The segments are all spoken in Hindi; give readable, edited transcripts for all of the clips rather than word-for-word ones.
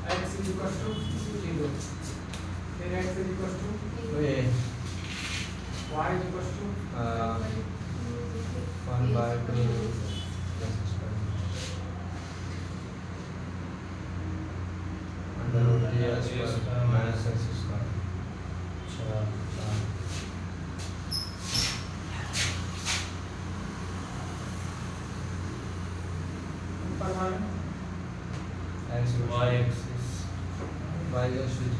x is equal to 0, then x is equal to ये y is equal to 1/2 under root a square minus x square. अच्छा परमाणु x y axis y axis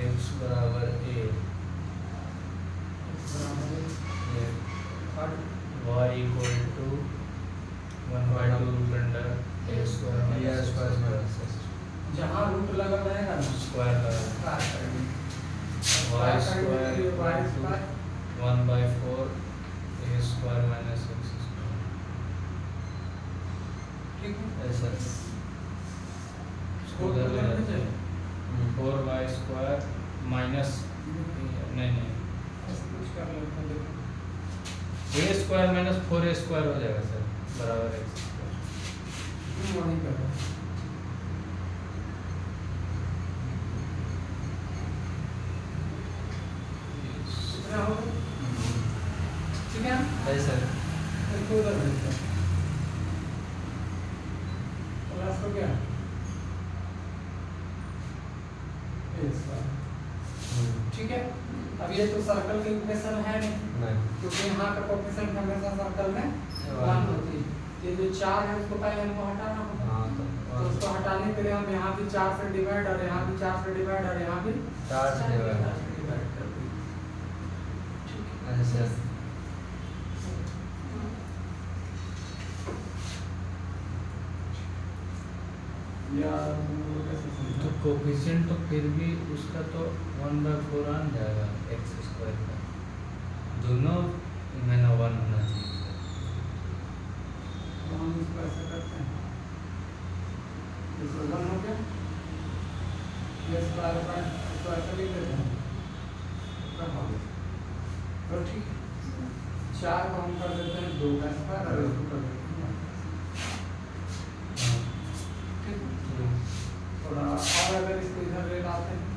x बराबर a ये y equal to 1/2 root under a a square square minus x जहाँ रूट लगा रहेगा ना स्क्वायर लगा स्क्वायर करेंगे y square y equal to square 1/4 a square minus x square ठीक है ऐसा उधर ले जाते हैं 4y स्क्वायर माइनस नहीं कुछ कर लेते हैं देखो a square minus 4a square हो जाएगा सर बराबर x स्क्वायर वही कर रहे हैं कितना होगा ठीक है ऐसा इसको उधर भेजते हैं क्लास हो गया ठीक है अब ये तो सर्कल की इक्वेशन है नहीं क्योंकि यहाँ का कोएफिशिएंट हमेशा सर्कल में 1 होती है ये जो 4 है उसको पहले हमको हटाना होगा हाँ तो उसको हटाने के लिए हम यहाँ भी 4 से डिवाइड और यहाँ भी 4 से डिवाइड और यहाँ भी 4 से divide। कर दी ठीक है ऐसा या कैसे तो समझो कोफिशिएंट तो फिर भी उसका तो 1/4 आ जाएगा x स्क्वायर का दोनों में ना 1 होना चाहिए तो हम इसको ऐसे करते हैं इसको 1 हो गया ये स्क्वायर पर इसको ऐसे लिख देते हैं तो हो गया तो ठीक है 4 को हम कर देते हैं 2 का स्क्वायर और इसको कर देते हैं ठीक है थोड़ा और अगर इसको इधर ले लाते हैं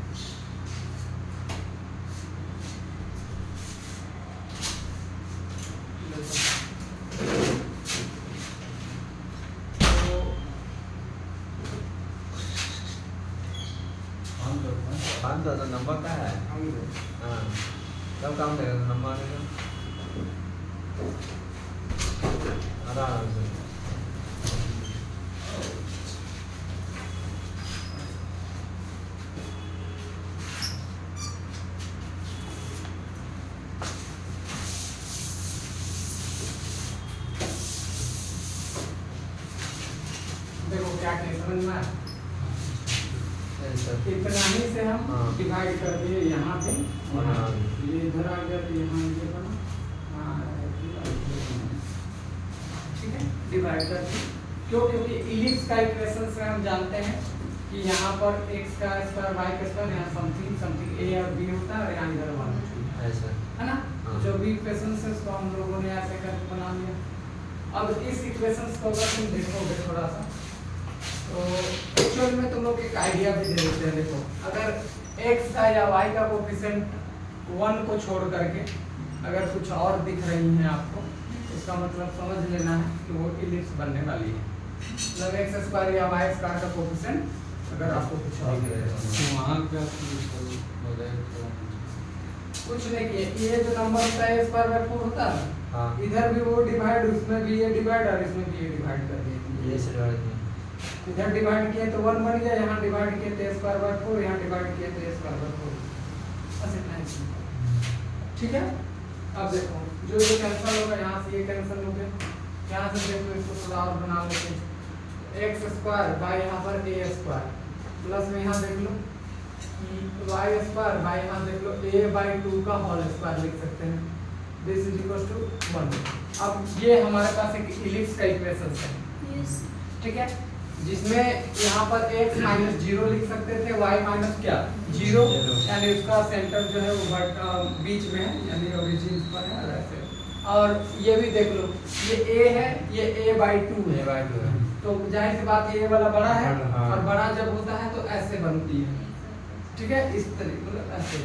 तो हम करते हैं पाँच तो नंबर का है हम हाँ कब काम करेगा नंबर आने का आराम से देखो क्या क्या समझ में आया ऐसा इतना ही से हम हाँ। डिवाइड कर दिए यहाँ पे और हाँ। ये इधर आ गया तो यहाँ ये बना हाँ, ठीक है डिवाइड कर दिए क्यों क्योंकि इलिप्स का इक्वेशन से हम जानते हैं कि यहाँ पर x का स्क्वायर y का स्क्वायर यहाँ समथिंग समथिंग a और b होता है और यहाँ इधर 1 ऐसा है ना हाँ। जो भी इक्वेशन है उसको हम लोगों ने ऐसे करके बना लिया अब इस इक्वेशंस को अगर तुम देखोगे थोड़ा सा तो एक्चुअल में तुम लोग एक आइडिया भी दे देते हैं देखो अगर x का या y का कोएफिशिएंट 1 को छोड़ करके अगर कुछ और दिख रही हैं आपको इसका मतलब समझ लेना है कि वो इलिप्स बनने वाली है मतलब x स्क्वायर या y स्क्वायर का कोएफिशिएंट अगर आपको कुछ और दिख रहा है वहाँ पे हो जाए तो कुछ नहीं किए ये जो नंबर होता है स्क्वायर बाय 4 होता है हाँ इधर भी वो डिवाइड उसमें भी ये डिवाइड और इसमें भी ये डिवाइड कर दिए ये से डिवाइड इधर डिवाइड किए तो 1 बन गया यहाँ डिवाइड किए तो स्क्वायर बाय 4 यहाँ डिवाइड किए तो स्क्वायर बाय 4 बस इतना ही simple। ठीक है अब देखो जो ये कैंसिल होगा यहाँ से ये कैंसिल हो गया यहाँ से देखो इसको थोड़ा और बना लेते हैं x स्क्वायर बाय यहाँ पर a स्क्वायर प्लस में यहाँ देख लो y स्क्वायर बाय यहाँ देख लो a बाय 2 का होल स्क्वायर लिख सकते हैं दिस इज इक्वल टू 1। अब ये हमारे पास एक इलिप्स का इक्वेशन है, ठीक है, जिसमें यहाँ पर x माइनस 0 लिख सकते थे, y माइनस क्या 0, यानी उसका सेंटर जो है वो बीच में है, यानी ओरिजिन पर है ऐसे। और ये भी देख लो, ये a है, ये a/2 है, तो जाहिर सी बात ये वाला बड़ा है, और बड़ा जब होता है तो ऐसे बनती है, ठीक है, इस तरीके मतलब ऐसे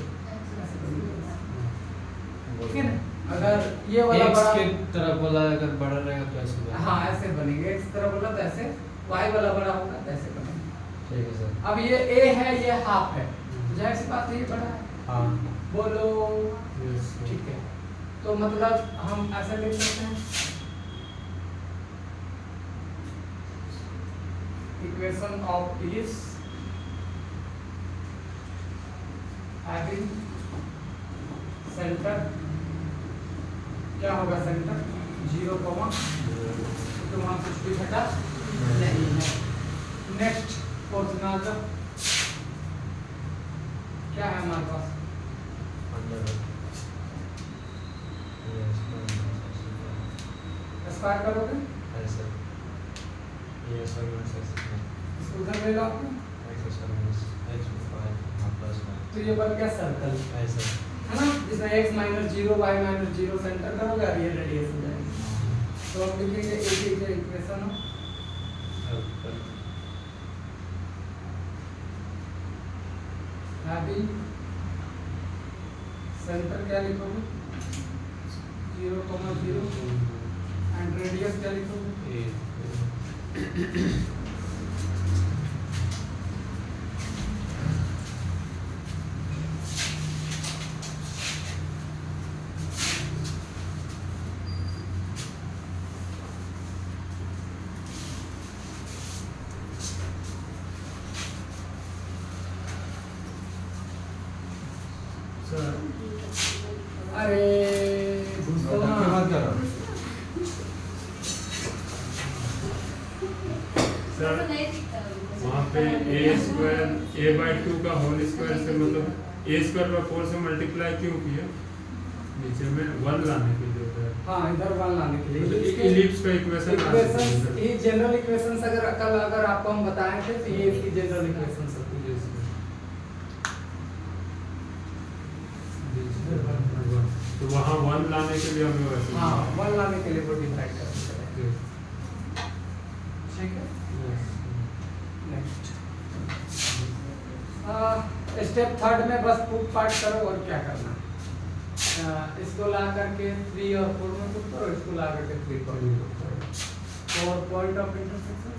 ठीक है ना। अगर ये वाला x बड़ा के तरफ वाला अगर बड़ा रहेगा तो ऐसे बनेगा। हाँ ऐसे बनेंगे, x तरफ वाला तो ऐसे, y वाला बड़ा होगा तो ऐसे बनेंगे। ठीक है सर। अब ये a है, ये हाफ है, जाहिर सी बात है ये बड़ा है, हाँ बोलो Yes, sir. ठीक है। तो मतलब हम ऐसा लिख सकते हैं, equation of ellipse having centre क्या होगा, सेंटर 0, तो वहाँ कुछ भी घटा नहीं है। नेक्स्ट फोर्थ आंसर क्या है हमारे पास, स्क्वायर करोगे इसको उधर ले लो आपने, तो ये बन गया सर्कल है ना, जिसमें x minus 0 y minus 0 centre करोगे और ये रेडियस हो जाएगी। तो हम लिखेंगे एक इक्वेशन हैवी सेंटर क्या लिखोगे 0, 0 एंड रेडियस क्या लिखोगे अरे सर वहाँ पे a/2 का होल स्क्वायर से मतलब a² 4 से मल्टीप्लाई क्यों किया, नीचे में 1 लाने के लिए होता है। हाँ इधर 1 लाने के लिए इलिप्स का इक्वेशन ये जनरल इक्वेशंस अगर आपको हम बताए थे तो ये इसकी जनरल इक्वेशंस होती है। तो वहाँ 1 लाने के लिए हमें वैसे हाँ 1 लाने के लिए वो डिवाइड करते हैं, ठीक है। नेक्स्ट स्टेप थर्ड में बस पुट पार्ट करो और क्या करना, इसको ला करके 3 और 4 में पुट करो, इसको ला करके 3 पर पुट करो, और पॉइंट ऑफ इंटरसेक्शन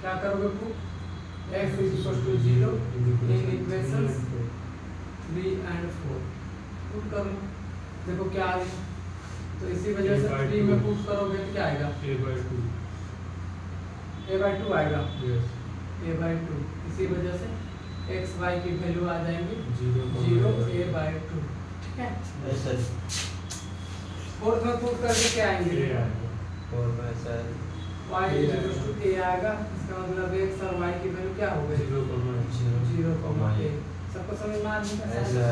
क्या करोगे, put x is equal to 0 in equations 3 and 4 put कर लो, देखो क्या आ गया। तो इसी वजह से 3 में पुट करोगे तो क्या आएगा a/2 आएगा, a/2। इसी वजह से x y की वैल्यू आ जाएंगी 0 a/2, ठीक है। फोर्थ में पुट करके क्या आएंगे, y is equal to a आएगा, इसका मतलब x और y की वैल्यू क्या हो गई 0, a। सबको समझ में आ गया।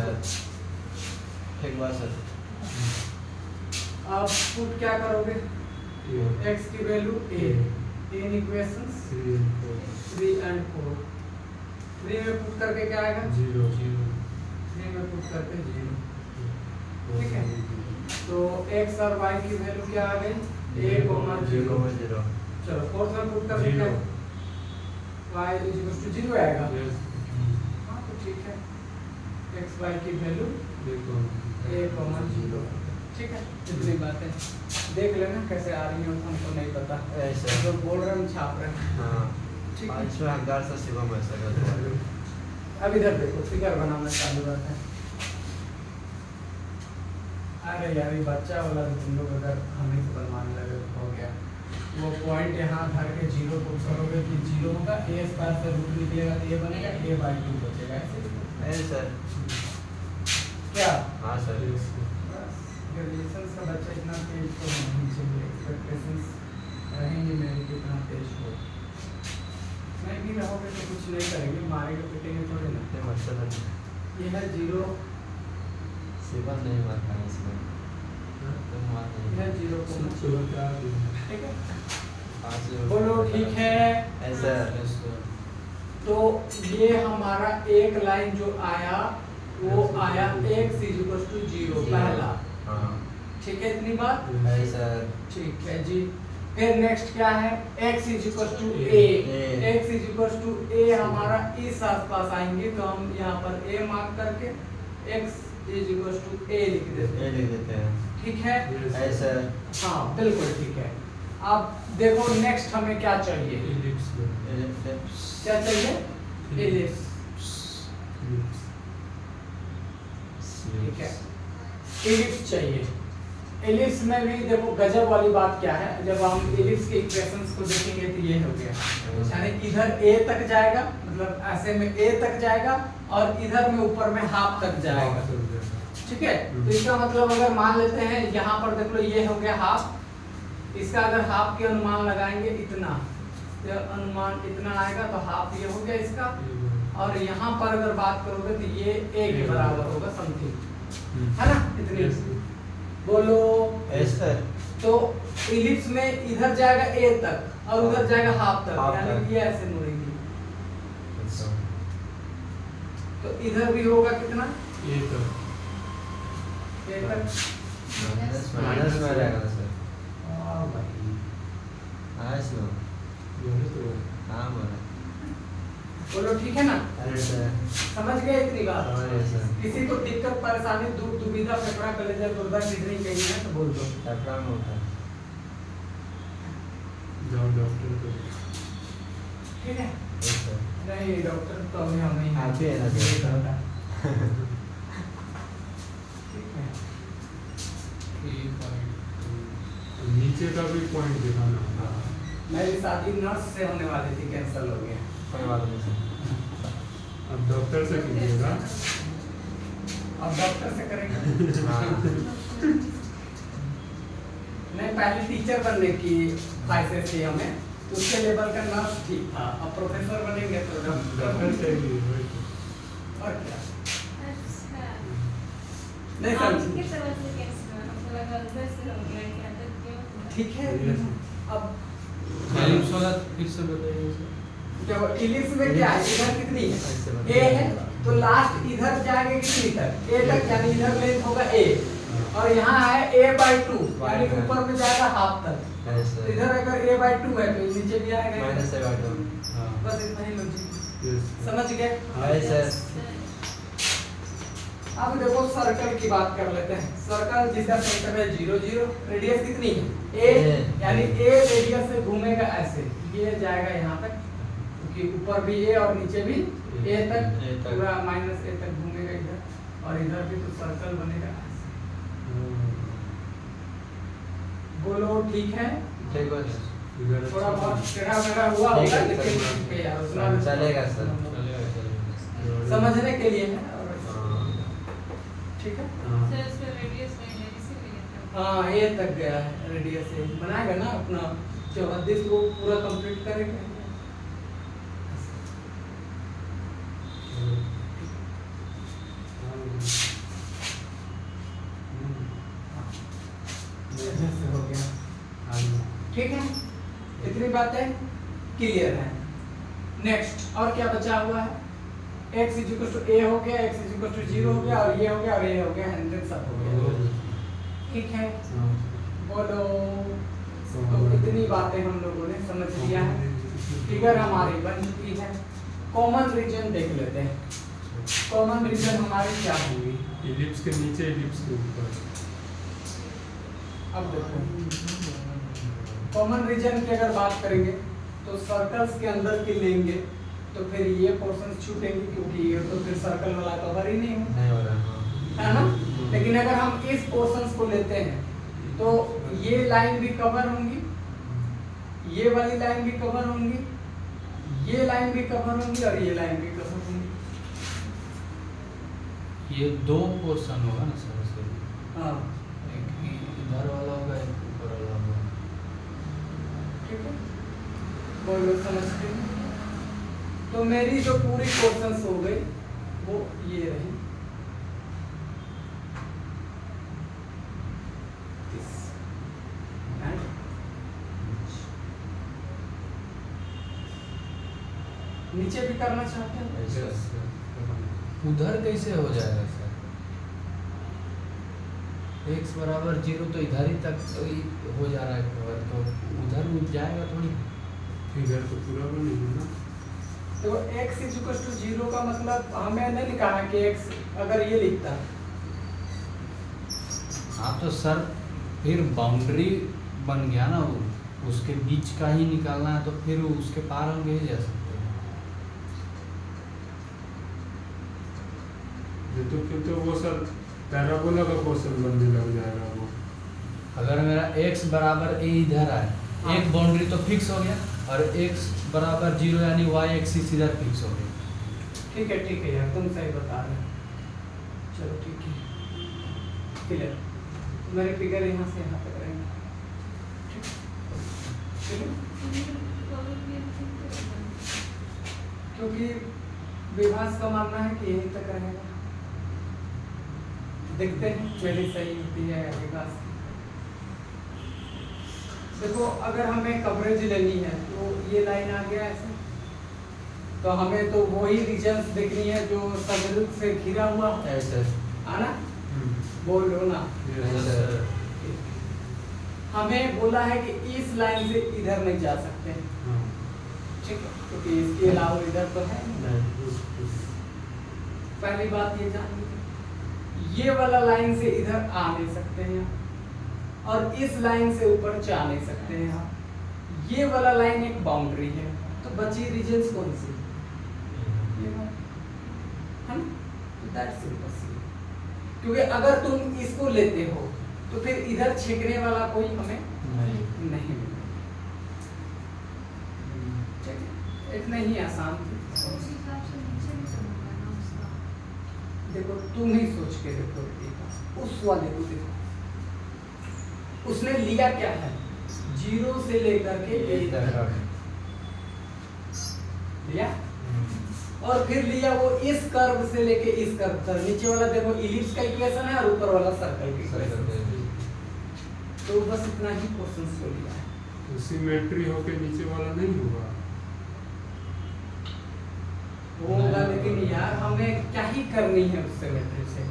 अब पुट क्या करोगे, x की value a in equations 3 and 4, 3 में पुट करके क्या आएगा 3 में पुट करके 0, ठीक है। तो x और y की वैल्यू क्या आ गई a, 0। चलो फोर्थ में पुट करके क्या y is equal to 0 आएगा, हाँ तो ठीक है, x y की वैल्यू a, 0, ठीक है। इतनी बातें देख लेना कैसे आ रही है, हमको नहीं पता, जो बोल रहे हैं छाप रहे हैं, ठीक है। अब इधर देखो फिगर बनाना चालू रहता है। अरे यार ये बच्चा वाला तुम लोग अगर हमें तो बनवाने लगे तो हो गया, वो पॉइंट यहाँ धर के 0 पुट करोगे कि 0 होगा, a² से रूट निकलेगा तो ये बनेगा, a/2 बचेगा, ऐसे क्या। हाँ सर, ग्रेजुएशन का बच्चा इतना तेज तो नहीं चाहिए, एक्सपेक्टेशंस रहेंगे मेरे कितना तेज हो। नहीं भी रहोगे तो कुछ नहीं करेंगे, मारेंगे पिटेंगे थोड़े ना। ये मतलब ये है 0, 7 नहीं मारना है इसमें, तो मार ये है नहीं 0, सुबह क्या ठीक है। 5 बोलो ठीक है। ऐसा तो ये हमारा एक लाइन जो आया वो आया x = 0 पहला, हाँ ठीक है इतनी बात। ऐसा ठीक है जी। फिर नेक्स्ट क्या है, x = a, x = a हमारा इस आसपास आएंगे तो हम यहाँ पर a मार्क करके x = a लिख देते ये हैं, लिख देते हैं ठीक है। ऐसा हाँ बिल्कुल ठीक है। अब देखो नेक्स्ट हमें क्या चाहिए, क्या चाहिए, एलिप्स, ठीक है, एलिप्स चाहिए। एलिप्स में भी देखो गजब वाली बात क्या है, जब हम एलिप्स के इक्वेशंस को देखेंगे तो ये हो गया, यानी इधर a तक जाएगा, मतलब ऐसे में a तक जाएगा और इधर में ऊपर में हाफ तक जाएगा, ठीक है। तो इसका मतलब अगर मान लेते हैं यहाँ पर देख लो ये हो गया हाफ, इसका अगर हाफ के अनुमान लगाएंगे इतना, तो अनुमान इतना आएगा तो हाफ ये हो गया इसका, और यहाँ पर अगर बात करोगे तो ये a के बराबर होगा समथिंग, है ना इतनी। बोलो ऐसा तो इलिप्स में इधर जाएगा a तक और उधर जाएगा हाफ तक, हाफ यानी तक। ये ऐसे मुड़ेगी, तो इधर भी होगा कितना, ये तो a तक। माइनस में रहेगा ना सर। हाँ भाई, हाँ इसमें ये तो हाँ बोला बोलो ठीक है ना, ऐसा समझ गए इतनी बात। समझ गए सर। किसी को दिक्कत परेशानी दुख दुविधा फेफड़ा कलेजा गुर्दा किडनी कहीं है तो बोल दो, टपरा में होता है जाओ डॉक्टर को ठीक है। ऐसा नहीं डॉक्टर तो अभी हम नहीं आप ही है ना ये सर। करता है। ठीक है। नीचे का भी पॉइंट दिखाना होगा। मेरी शादी नर्स से होने वाली थी, कैंसिल हो गया। कोई बात नहीं सर। अब डॉक्टर से कीजिएगा। अब डॉक्टर से करेंगे। हाँ नहीं पहले टीचर बनने की ख्वाहिशें थी हमें, उसके लेवल का नर्स ठीक था, अब प्रोफेसर बनेंगे तो डॉक्टर से भी वही तो। और क्या अच्छा नहीं आपकी समझी, तरफ से कैसे हुआ? हमको लगा उधर से हो गया, क्या तो क्यों हुआ? ठीक है। अब एलिप्स वाला फिर से बताइए सर। जब इलिप्स में क्या है, इधर कितनी है, ऐसे a बताइए। है तो लास्ट इधर जाएंगे कितनी तक, a तक, यानी इधर लेंथ होगा a और यहाँ है a/2 यानी ऊपर में जाएगा हाफ तक, ऐसा तो इधर अगर a/2 है तो नीचे भी आएगा माइनस से बाटो हाँ बस इतना ही लॉजिक, यस समझ गए। Hi sir. अब देखो सर्कल की बात कर लेते हैं। सर्कल जिसका सेंटर है 0 0, रेडियस कितनी है a, यानी a रेडियस से घूमेगा ऐसे, ये जाएगा यहाँ तक क्योंकि ऊपर भी a और नीचे भी a तक, पूरा -a तक घूमेगा इधर, और इधर भी तो सर्कल बनेगा ऐसे। बोलो ठीक है। ठीक है सर। थोड़ा बहुत टेढ़ा मेढ़ा हुआ ठीक होगा है, लेकिन सर। ठीक है यार, उतना चलेगा सर। समझने के लिए है और ठीक है। सर इसका रेडियस नहीं है, इसीलिए तो। हाँ a तक गया है रेडियस से, बनाएगा ना अपना 34 को पूरा कंप्लीट करेगा। ऐसे हो गया, ठीक है। इतनी बातें क्लियर है। नेक्स्ट और क्या बचा हुआ है, x = a हो गया, x = 0 हो गया, और ये हो गया और ये हो गया, 100 सब हो गया, ठीक है। बोलो तो इतनी बातें हम लोगों ने समझ लिया है, फिगर हमारी बन चुकी है। कॉमन रीजन देख लेते हैं। कॉमन रीजन हमारी क्या होगी, इलिप्स के नीचे इलिप्स के ऊपर। अब देखो कॉमन रीजन की अगर बात करेंगे तो सर्कल्स के अंदर की लेंगे तो फिर ये पोर्शन छूटेंगे क्योंकि ये तो फिर सर्कल वाला कवर ही नहीं हो, नहीं हो रहा है ना। लेकिन अगर हम इस पोर्शंस को लेते हैं तो ये लाइन भी कवर होंगी, ये वाली लाइन भी कवर होंगी, ये लाइन भी कवर होंगी और ये लाइन भी कवर होंगी। ये दो पोर्शन होगा ना सर उसके, हाँ एक इधर वाला होगा एक ऊपर वाला होगा। ठीक है, बोलो समझते हैं। तो मेरी जो पूरी क्वेश्चंस हो गई वो ये रही। नीचे भी करना चाहते हैं? उधर कैसे हो जाएगा सर? x बराबर 0 तो इधर ही तक तो ही हो जा रहा है कवर, तो उधर उठ जाएगा थोड़ी। फिगर तो पूरा बनेगा ना। तो x इक्वल टू 0 का मतलब हमें नहीं लिखा है कि x अगर ये लिखता। हाँ तो सर फिर बाउंड्री बन गया ना वो, उसके बीच का ही निकालना है, तो फिर उसके पार हम नहीं जा सकते। ये तो फिर तो वो सर पैराबोला का क्वेश्चन बनने लग जाएगा वो। अगर मेरा x बराबर a इधर आए, हाँ। एक बाउंड्री तो फिक्स हो गया, और x बराबर 0 यानी y एक्सिस इधर फिक्स हो गया। ठीक है यार, तुम सही बता रहे हो। चलो ठीक है, क्लियर। मेरे फिगर यहाँ से यहाँ तक रहेंगे। ठीक है? क्योंकि विभास का मानना है कि यहीं तक रहेगा। देखते हैं मेरी सही होती है या विकास। देखो अगर हमें कवरेज लेनी है तो ये लाइन आ गया ऐसे, तो हमें तो वही रीजन्स देखनी है जो सगरुप से घिरा हुआ है ना, बोल लो ना। हमें बोला है कि इस लाइन से इधर नहीं जा सकते, ठीक है, क्योंकि इसके अलावा इधर तो है नहीं। पहली बात ये जान लीजिए, ये वाला लाइन से इधर आ नहीं सकते हैं, और इस लाइन से ऊपर जा नहीं सकते हैं आप। ये वाला लाइन एक बाउंड्री है, तो बची रीजन्स कौन सी? ये वाला, है ना? तो दैट्स सिंपल सी। क्योंकि अगर तुम इसको लेते हो तो फिर इधर छेकने वाला कोई हमें नहीं मिलेगा। ठीक है, इतना ही आसान थी। देखो तुम ही सोच के देखो, उस वाले को देखो, उसने लिया क्या है? 0 से लेकर के a तक लिया, और फिर लिया वो इस कर्व से लेके इस कर्व तक। नीचे वाला देखो इलिप्स का इक्वेशन है, और ऊपर वाला सर्कल का इक्वेशन। तो बस इतना ही क्वेश्चंस को लिया है। तो सिमेट्री होके नीचे वाला नहीं होगा। होगा, लेकिन यार हमें क्या ही करनी है उस सिमेट्री से?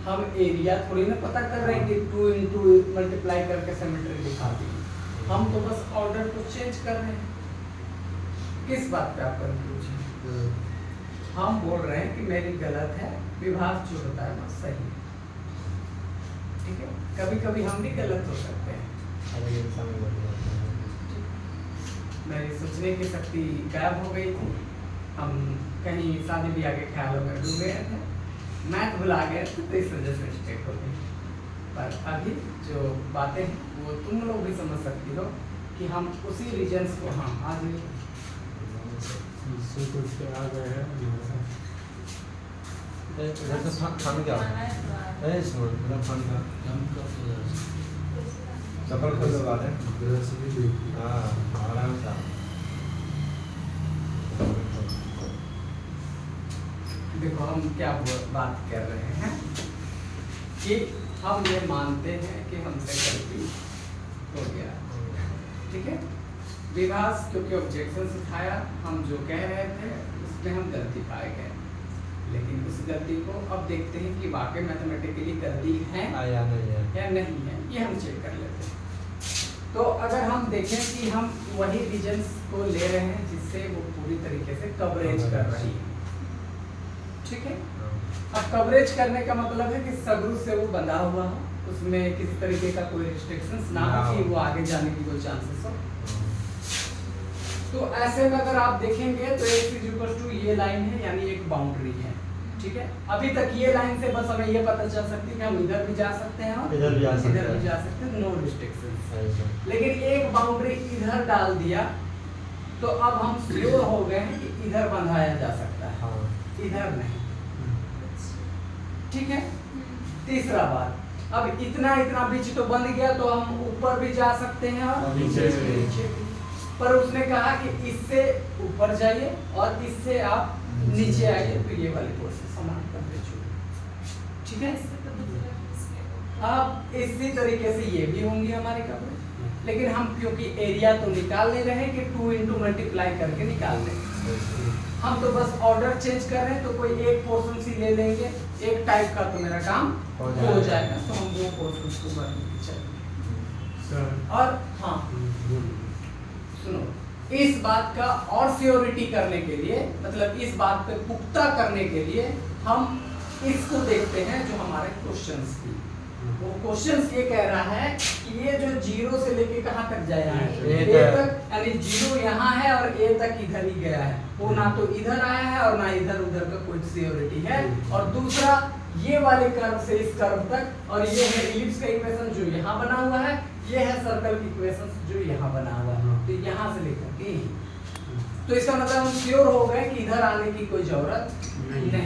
हम एरिया थोड़ी ना पता कर रहे हैं कि 2 into मल्टीप्लाई करके सिमेट्री दिखा दी। हम तो बस ऑर्डर को चेंज कर रहे हैं। किस बात पे आप कंफ्यूज हैं? हम बोल रहे हैं कि मेरी गलत है, विभाग जो होता है बस सही है। ठीक है, कभी कभी हम भी गलत हो सकते हैं। मेरी सोचने की शक्ति गायब हो गई थी, हम कहीं शादी ब्याह के ख्यालों में डूब गए थे, मैथ भुला गए थे, तो इस वजह से मिस्टेक हो गई। पर अभी जो बातें हैं वो तुम लोग भी समझ सकती हो कि हम उसी रीजन्स को हम आज इससे कुछ आ गए हैं चप्पल खोल दो बात है। हाँ आराम से। देखो हम क्या बात कर रहे हैं कि हम ये मानते हैं कि हमसे गलती हो गया। ठीक है, विभास क्योंकि ऑब्जेक्शन उठाया, हम जो कह रहे थे उसमें हम गलती पाए गए, लेकिन उस गलती को अब देखते हैं कि वाकई मैथमेटिकली गलती है या नहीं है, या नहीं है, ये हम चेक कर लेते हैं। तो अगर हम देखें कि हम वही रीजन्स को ले रहे हैं जिससे वो पूरी तरीके से कवरेज कर रही है। ठीक है, अब कवरेज करने का मतलब है कि सबरूट से वो बंधा हुआ हो, उसमें किसी तरीके का कोई रिस्ट्रिक्शंस ना हो कि वो आगे जाने की कोई चांसेस हो। तो ऐसे में अगर आप देखेंगे तो x इक्वल टू ये लाइन है, यानी एक बाउंड्री है। ठीक है, अभी तक ये लाइन से बस हमें ये पता चल सकती है कि हम इधर भी जा सकते हैं और इधर भी जा सकते हैं। इधर भी जा सकते हैं, नो रिस्ट्रिक्शंस। लेकिन एक बाउंड्री इधर डाल दिया तो अब हम श्योर हो गए हैं कि इधर बंधाया जा सकता है, इधर नहीं। ठीक है, तीसरा बात, अब इतना बीच तो बंद गया तो हम ऊपर भी जा सकते हैं और नीचे भी। नीचे भी। पर उसने कहा कि इससे ऊपर जाइए और इससे आप नीचे आइए, तो ये वाली प्रोसेस समान कर दे। ठीक है, इससे पता चला कि इसके अब इसी तरीके से ये भी होंगी हमारी कवरेज, लेकिन हम क्योंकि एरिया तो निकाल नहीं रहे कि 2 into मल्टीप्लाई करके निकाल लेंगे, हम तो बस ऑर्डर चेंज कर रहे हैं, तो कोई एक पोर्शन सी ले लेंगे, एक टाइप का तो मेरा काम हो जाएगा, तो हम वो पोर्शन को भरेंगे। चलिए सर और हाँ सुनो, इस बात का और श्योरिटी करने के लिए, मतलब इस बात पे पुख्ता करने के लिए हम इसको देखते हैं जो हमारे क्वेश्चंस थी। वो क्वेश्चंस ये कह रहा है कि ये जो 0 से लेके कहाँ तक जाया है, ए तक, यानी 0 यहाँ है और ए तक इधर ही गया है, वो ना तो इधर आया है और ना इधर उधर का कोई श्योरिटी है। और दूसरा ये वाले कर्व से इस कर्व तक, और ये है इलिप्स का इक्वेशन जो यहाँ बना हुआ है, ये है सर्कल की इक्वेशन जो यहाँ बना हुआ है, तो यहाँ से लेकर के, तो इसका मतलब हम श्योर हो गए कि इधर आने की कोई जरूरत नहीं है।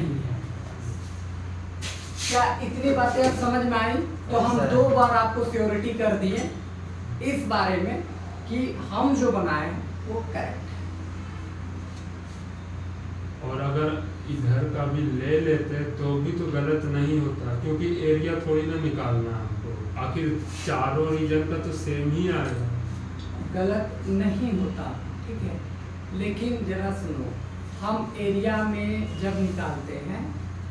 क्या इतनी बातें अब समझ में आई? तो हम 2 बार आपको श्योरिटी कर दिए इस बारे में कि हम जो बनाए वो करेक्ट है। और अगर इधर का भी ले लेते तो भी तो गलत नहीं होता, क्योंकि एरिया थोड़ी ना निकालना है हमको, आखिर चारों रीजन का तो सेम ही आएगा। गलत नहीं होता, ठीक है, लेकिन जरा सुनो, हम एरिया में जब निकालते हैं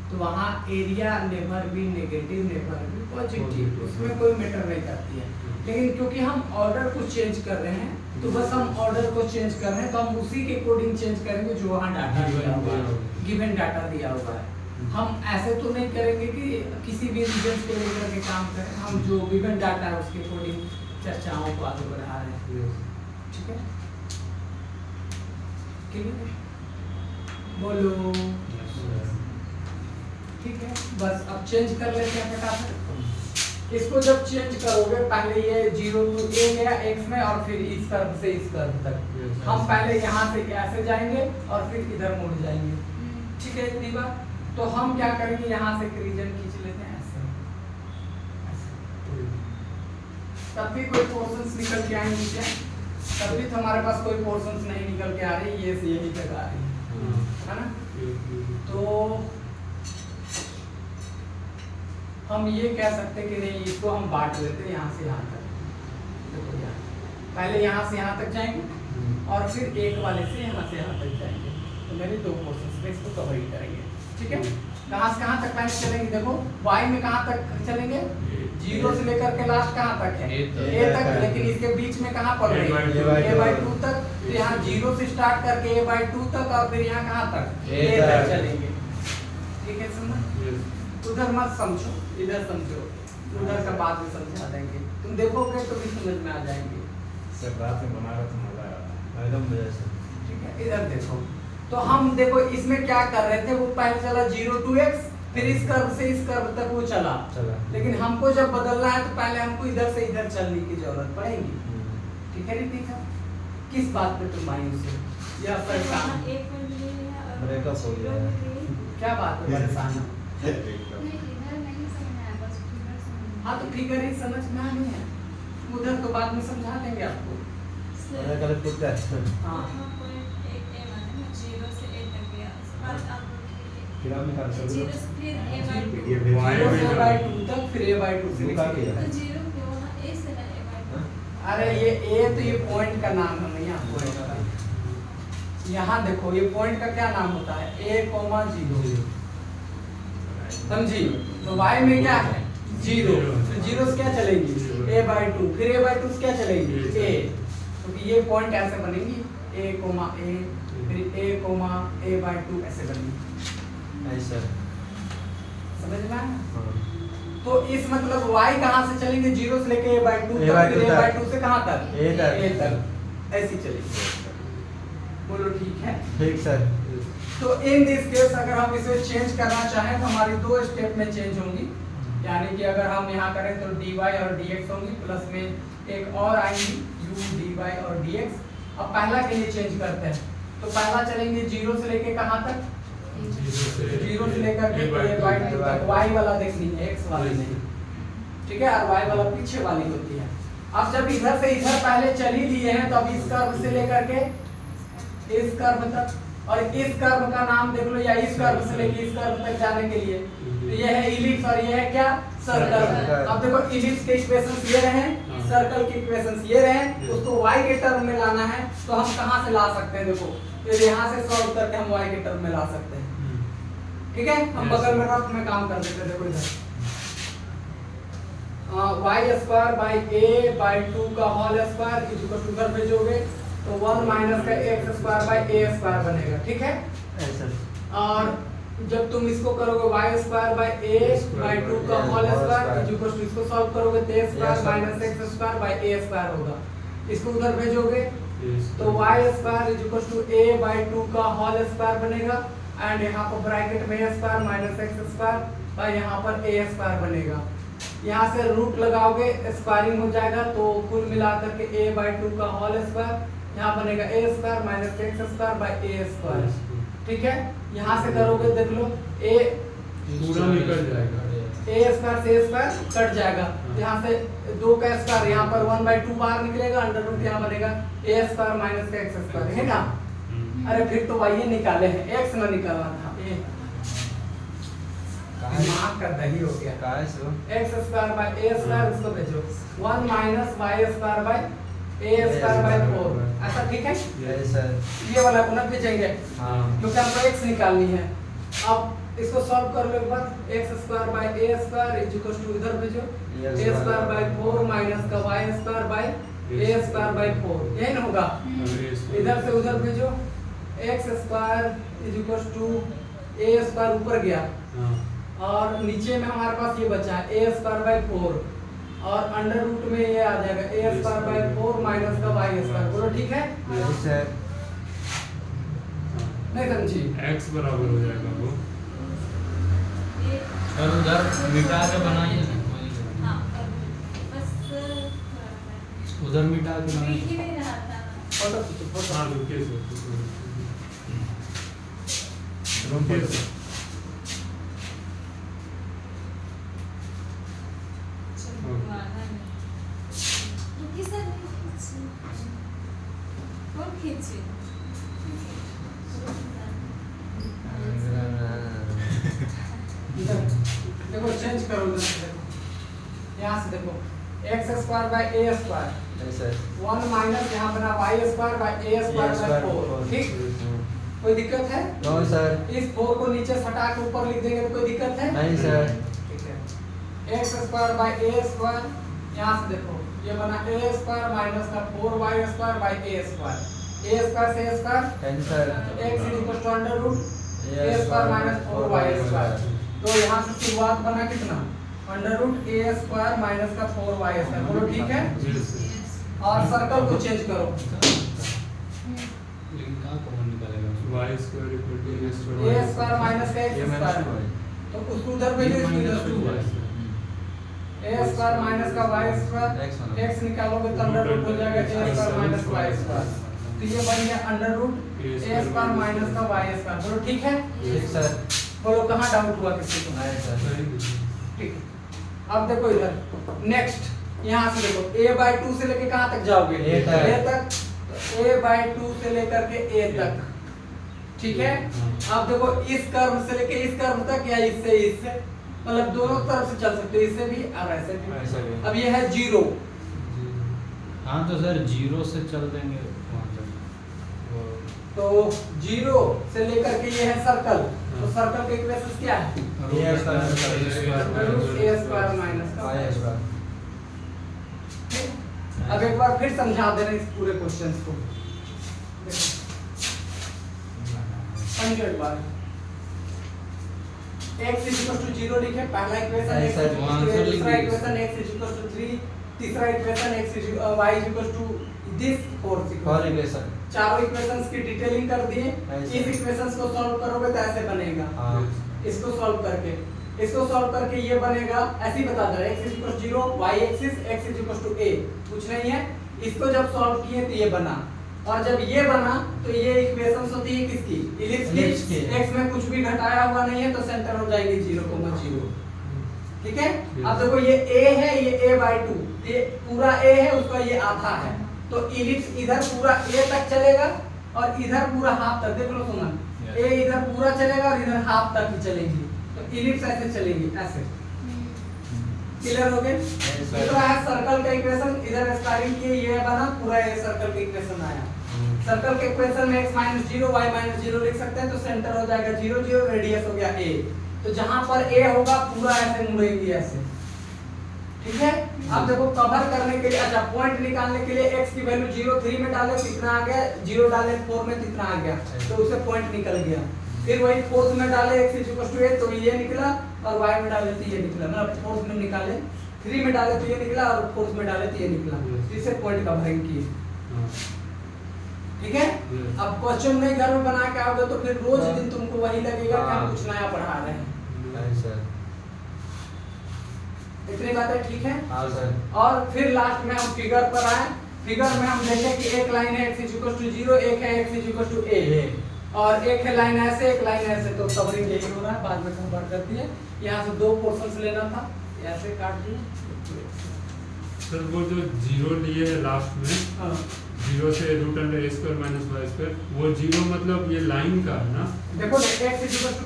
तो वहाँ एरिया नेवर भी नेगेटिव, नेवर भी पॉजिटिव, उसमें कोई मैटर नहीं करती है। लेकिन क्योंकि हम ऑर्डर को चेंज कर रहे हैं, तो बस हम ऑर्डर को चेंज कर रहे हैं, तो हम उसी के अकॉर्डिंग चेंज करेंगे जो वहाँ डाटा दिया हुआ है, गिवन डाटा दिया हुआ है। हम ऐसे तो नहीं करेंगे कि किसी भी रीजन को लेकर के काम करें, हम जो गिवन डाटा है उसके अकॉर्डिंग चर्चाओं को आगे बढ़ा रहे हैं। ठीक है, बोलो ठीक है, बस अब चेंज कर लेते हैं फटाफट। इसको जब चेंज करोगे, पहले ये 0 to a गया x में, और फिर इस कर्व से इस कर्व तक, हम पहले यहाँ से ऐसे जाएंगे और फिर इधर मुड़ जाएंगे। ठीक है, इतनी बात। तो हम क्या करेंगे, यहाँ से रीजन खींच लेते हैं ऐसे, तब भी कोई पोर्शंस निकल के आएंगे क्या? तब भी तो हमारे पास कोई पोर्शंस नहीं निकल के आ रही, ये से यही तक आ रही है ना। तो हम ये कह सकते कि नहीं, इसको हम बांट लेते हैं यहाँ से यहाँ तक। देखो यहाँ, पहले यहाँ से यहाँ तक जाएंगे और फिर एक वाले से यहाँ से यहाँ तक जाएंगे, तो मेरे 2 पोर्शंस में इसको कवर ही करेंगे। ठीक है, कहाँ से कहाँ तक पहले चलेंगे? देखो y में कहाँ तक चलेंगे, 0 से लेकर के लास्ट कहाँ तक है, a तक, लेकिन इसके बीच में कहाँ पड़ रही है, a/2 तक। तो यहाँ 0 से स्टार्ट करके a/2 तक, और फिर यहाँ कहाँ तक, a तक चलेंगे। ठीक है, समझ? उधर मत समझो, इधर समझो, उधर का बाद में समझा देंगे, तुम देखोगे तो भी समझ में आ जाएंगे। सब रात में बना रहा तो मजा आया एकदम मजा से। ठीक है, इधर देखो, तो हम देखो इसमें क्या कर रहे थे, वो पहले चला 0 to x, फिर इस कर्व से इस कर्व तक वो चला, लेकिन हमको जब बदलना है तो पहले हमको इधर से इधर चलने की जरूरत पड़ेगी। ठीक है रितिका, किस बात पे तुम मायूस हो या परेशान? ब्रेकअप हो गया है। क्या बात है परेशान? हाँ, तो फिगर ही समझ में आनी है, उधर तो बाद में समझा देंगे आपको। अरे कल खुद का हाँ, फिर आपने कर सकते 0 से फिर a/2 a/2 तक, फिर a/2 से रुका लिखिए। दिया। तो 0 क्यों वहाँ a से ना a/2? अरे ये a तो ये पॉइंट का नाम है, नहीं आपको पता। यहाँ देखो ये पॉइंट का क्या नाम होता है, a,0, समझी? तो y में क्या है 0, तो 0 से क्या चलेगी a/2, फिर a/2 से क्या चलेगी a, तो ये पॉइंट ऐसे बनेगी a,a, फिर a,a/2 ऐसे बनेगी। ऐसा समझ में आया? तो इस मतलब y कहाँ से चलेंगे, 0 से लेके a/2 तक, फिर a/2 से कहाँ तक, a तक, ऐसी चलेगी। बोलो ठीक है? ठीक सर। तो इन दिस केस अगर हम इसे चेंज करना चाहें तो हमारी 2 स्टेप में चेंज होंगी, यानी कि अगर हम यहाँ करें तो dy और dx होंगी, प्लस में एक और आएंगी u dy और dx। अब पहला के लिए चेंज करते हैं, तो पहला चलेंगे 0 से लेके कहाँ तक, 0 से लेकर के a/2 तक। y वाला देखनी है, x वाली नहीं, ठीक है, और y वाला पीछे वाली होती है। अब जब इधर से इधर पहले चल ही लिए हैं तो अब इस कर्व से लेकर के इस कर्व तक, और इस कर्व का नाम देख लो, या इस कर्व से लेकर इस कर्व तक जाने के लिए तो ये है इलिप्स और ये है क्या, सर्कल। अब देखो इलिप्स के इक्वेशंस ये रहे, सर्कल के इक्वेशंस ये रहे, उसको y के टर्म में लाना है तो हम कहां से ला सकते हैं, देखो ये यहाँ से सॉल्व करके हम y के टर्म में ला सकते हैं। ठीक है, हम बगल में रफ में काम कर देते हैं। देखो इधर y square by a by 2 का होल स्क्वायर इक्वल टू उधर भेजोगे तो 1 माइनस का x square by a square बनेगा। ठीक है, और जब तुम इसको करोगे y square by a by 2 का होल स्क्वायर इक्वल टू इसको सॉल्व करोगे तो a square minus x square by a square होगा। इसको उधर भेजोगे तो y square equal to a by 2 का होल स्क्वायर बनेगा, एंड यहाँ पर ब्रैकेट में a square minus x square और यहाँ पर a स्क्वायर बनेगा। यहाँ से रूट लगाओगे स्क्वायरिंग हो जाएगा तो कुल मिलाकर के a बाई 2 का होल स्क्वायर यहाँ बनेगा a square minus x square by a square. ठीक है, यहाँ से करोगे देख लो a पूरा निकल जाएगा, a स्क्वायर से a स्क्वायर कट जाएगा, यहाँ से 2 का स्क्वायर यहाँ पर 1/2 बाहर निकलेगा, अंडर रूट यहाँ बनेगा a स्क्वायर माइनस का x स्क्वायर, है ना। अरे फिर तो y निकाले हैं, x ना निकालना था, दिमाग का दही हो गया। x square by a square इसको भेजो 1 minus y square by a square by 4, ऐसा ठीक है। ये वाला पुनः भेजेंगे क्योंकि हमको x निकालनी है। अब इसको सॉल्व कर लो एक बार, x square by a square equal to इधर भेजो a स्क्वायर बाई 4 माइनस का y square by a square by 4, यही ना होगा। इधर से उधर भेजो x square equal to a स्क्वायर ऊपर गया और नीचे में हमारे पास ये बचा है a स्क्वायर बाई 4 और अंडर रूट में ये आ जाएगा a स्क्वायर बाई 4 माइनस का y स्क्वायर। बोलो ठीक है, नहीं समझी, x बराबर हो जाएगा वो, और उधर मिटा के बनाइए ना, हाँ बस उधर मिटा के दिख बनाइए। ही नहीं रहा था। फोटो खींचो, फोटो। हाँ रुकिए सर, रुकिए सर, कौन खींचे? इधर देखो चेंज करो, इधर से देखो, यहाँ से देखो x square by a square 1 minus यहाँ बना y square by a square by 4। ठीक, कोई दिक्कत है? No sir. इस 4 को नीचे हटा के ऊपर लिख देंगे तो कोई दिक्कत है? नहीं सर। ठीक है, x square by a square, यहाँ से देखो ये बना a स्क्वायर माइनस का 4y square by a square, a square से a square cancel, x equal to under root a square minus 4y square. तो यहाँ से शुरुआत बना कितना, under root a square minus का 4y स्क्वायर। बोलो ठीक है, और सर्कल को चेंज करो, लेकिन कहाँ कॉमन निकालेगा? y square equal to a a square minus का x स्क्वायर, तो उसको उधर भेजो, इसको इधर 2y a स्क्वायर माइनस का y स्क्वायर, x निकालोगे तो अंडर रूट हो जाएगा a square minus y square, तो ये बन गया under root a square minus का y स्क्वायर। बोलो ठीक है, ठीक सर। बोलो कहाँ डाउट हुआ किसी को? नहीं सर। ठीक है, अब देखो इधर नेक्स्ट, यहाँ से देखो a बाई 2 से लेके कहाँ तक जाओगे, A तक, तो a बाई 2 से लेकर के a तक। ठीक है, अब देखो इस कर्व से लेके इस कर्व तक या इससे इससे, मतलब दोनों तरफ से चल सकते हो, इससे भी और ऐसे भी। अब ये है 0, हाँ तो सर 0 से चल देंगे वहाँ तक। तो 0 से लेकर के ये है सर्कल, तो सर्कल का इक्वेशन क्या है, a स्क्वायर माइनस का y स्क्वायर। अब एक बार फिर समझा दे रहे हैं इस पूरे क्वेश्चन को, समझो एक बार। x इक्वल टू 0 लिखे, पहला इक्वेशन x इक्वल टू दूसरा इक्वेशन x इक्वल टू 3, तीसरा equation x y equal to this fourth equation. चारों इक्वेशंस की डिटेलिंग कर दिए। इस इक्वेशंस को सॉल्व करोगे तो ऐसे बनेगा, इसको सॉल्व करके ये बनेगा, ऐसे ही बता दे रहा है x इक्वल 0, y axis x equal to a, कुछ नहीं है। इसको जब सॉल्व किए तो ये बना, और जब ये बना तो ये इक्वेशंस होती है किसकी, इलिप्स की। x में कुछ भी घटाया हुआ नहीं है तो सेंटर हो जाएगी 0,0। ठीक है। अब देखो ये a है, ये a/2, ये पूरा a है, उसका ये आधा है, तो इलिप्स इधर पूरा a तक चलेगा और इधर पूरा हाफ तक। देख लो सुमन, a इधर पूरा चलेगा और इधर हाफ तक ही चलेगी, तो इलिप्स ऐसे चलेगी, ऐसे। क्लियर हो गए? ये तो है सर्कल का इक्वेशन, इधर स्टार्टिंग किए ये बना, पूरा ये सर्कल का इक्वेशन आया। सर्कल के इक्वेशन में x - 0 y - 0 लिख सकते हैं, तो सेंटर हो जाएगा 0 0, रेडियस हो गया a। तो जहां पर a होगा पूरा ऐसे मुड़ेगी ऐसे, ठीक है। अब देखो कवर करने के लिए, अच्छा पॉइंट निकालने के लिए x की वैल्यू 0 3 में डाले कितना आ गया, 0 डाले 4 में कितना आ गया, तो उससे पॉइंट निकल गया। फिर वही 4 में डाले x a, तो ये निकला, और y में डाले तो ये निकला। मतलब 4 में निकाले, 3 में डाले तो ये निकला, और 4 में डाले तो ये निकला। इससे पॉइंट कवरिंग की, ठीक है। अब क्वेश्चन में घर में बना के आओगे तो फिर रोज दिन तुमको वही लगेगा कि हम कुछ नया पढ़ा रहे हैं। इतनी बातें ठीक है। और फिर लास्ट में हम फिगर पर आए। फिगर में हम देखें कि एक लाइन है x 0, एक है x a, और एक है लाइन ऐसे, एक लाइन ऐसे, तो कवरिंग यही हो रहा है। बाद में कन्वर्ट कर दिए, यहाँ से 2 पोर्शंस लेना था, ऐसे काट दिए। सर वो जो 0 लिए है लास्ट में, हाँ 0 से √a² - y², वो 0 मतलब ये लाइन का है ना? देखो x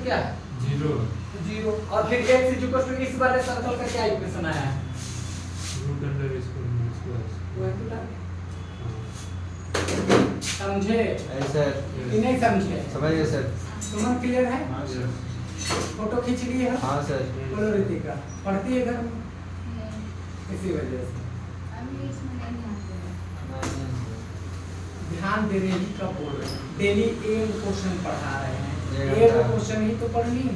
क्या है, 0 और फिर x इस वाले सर्कल का क्या इक्वेशन आया है, √a² समझे? ऐसे कि नहीं समझे? समझिए सर। सुमन क्लियर है? हाँ सर। फोटो खींच ली है? हाँ सर। बोलो रितिका, पढ़ती है घर में? इसी वजह से ध्यान दे रही कब बोल रहे हैं, डेली एक क्वेश्चन पढ़ा रहे हैं, एक क्वेश्चन ही तो पढ़नी है।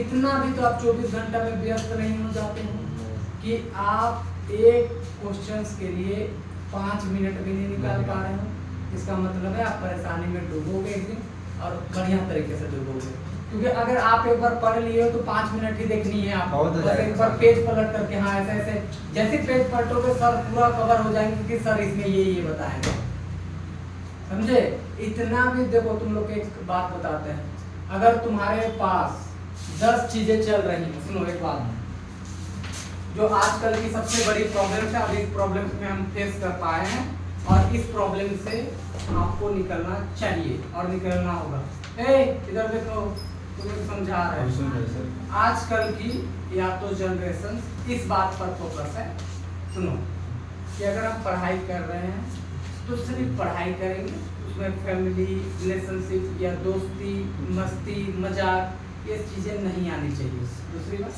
इतना भी तो आप 24 घंटा में व्यस्त नहीं हो जाते हो कि आप एक क्वेश्चंस के लिए 5 मिनट भी नहीं निकाल पा रहे हो। इसका मतलब है आप परेशानी में डूबोगे एक दिन, और बढ़िया तरीके से डूबोगे। क्योंकि अगर आप एक बार पढ़ लिए हो तो 5 मिनट ही देखनी है आपको। बस एक बार पेज पलट करके, हाँ ऐसे ऐसे जैसे पेज पलटोगे सर पूरा कवर हो जाएंगे कि सर इसमें ये बताएंगे, समझे? इतना भी देखो, तुम लोग एक बात बताते हैं, अगर तुम्हारे पास 10 चीजें चल रही हैं, सुनो एक बात, जो आजकल की सबसे बड़ी प्रॉब्लम है, अभी इस प्रॉब्लम में हम फेस कर पाए हैं, और इस प्रॉब्लम से आपको निकलना चाहिए और निकलना होगा। इधर देखो, तुम्हें समझा रहे हैं। आजकल की या तो जनरेशन इस बात पर फोकस है, सुनो, कि अगर हम पढ़ाई कर रहे हैं तो सिर्फ पढ़ाई करेंगे, उसमें फैमिली रिलेशनशिप या दोस्ती मस्ती मजाक ये चीज़ें नहीं आनी चाहिए। दूसरी बात,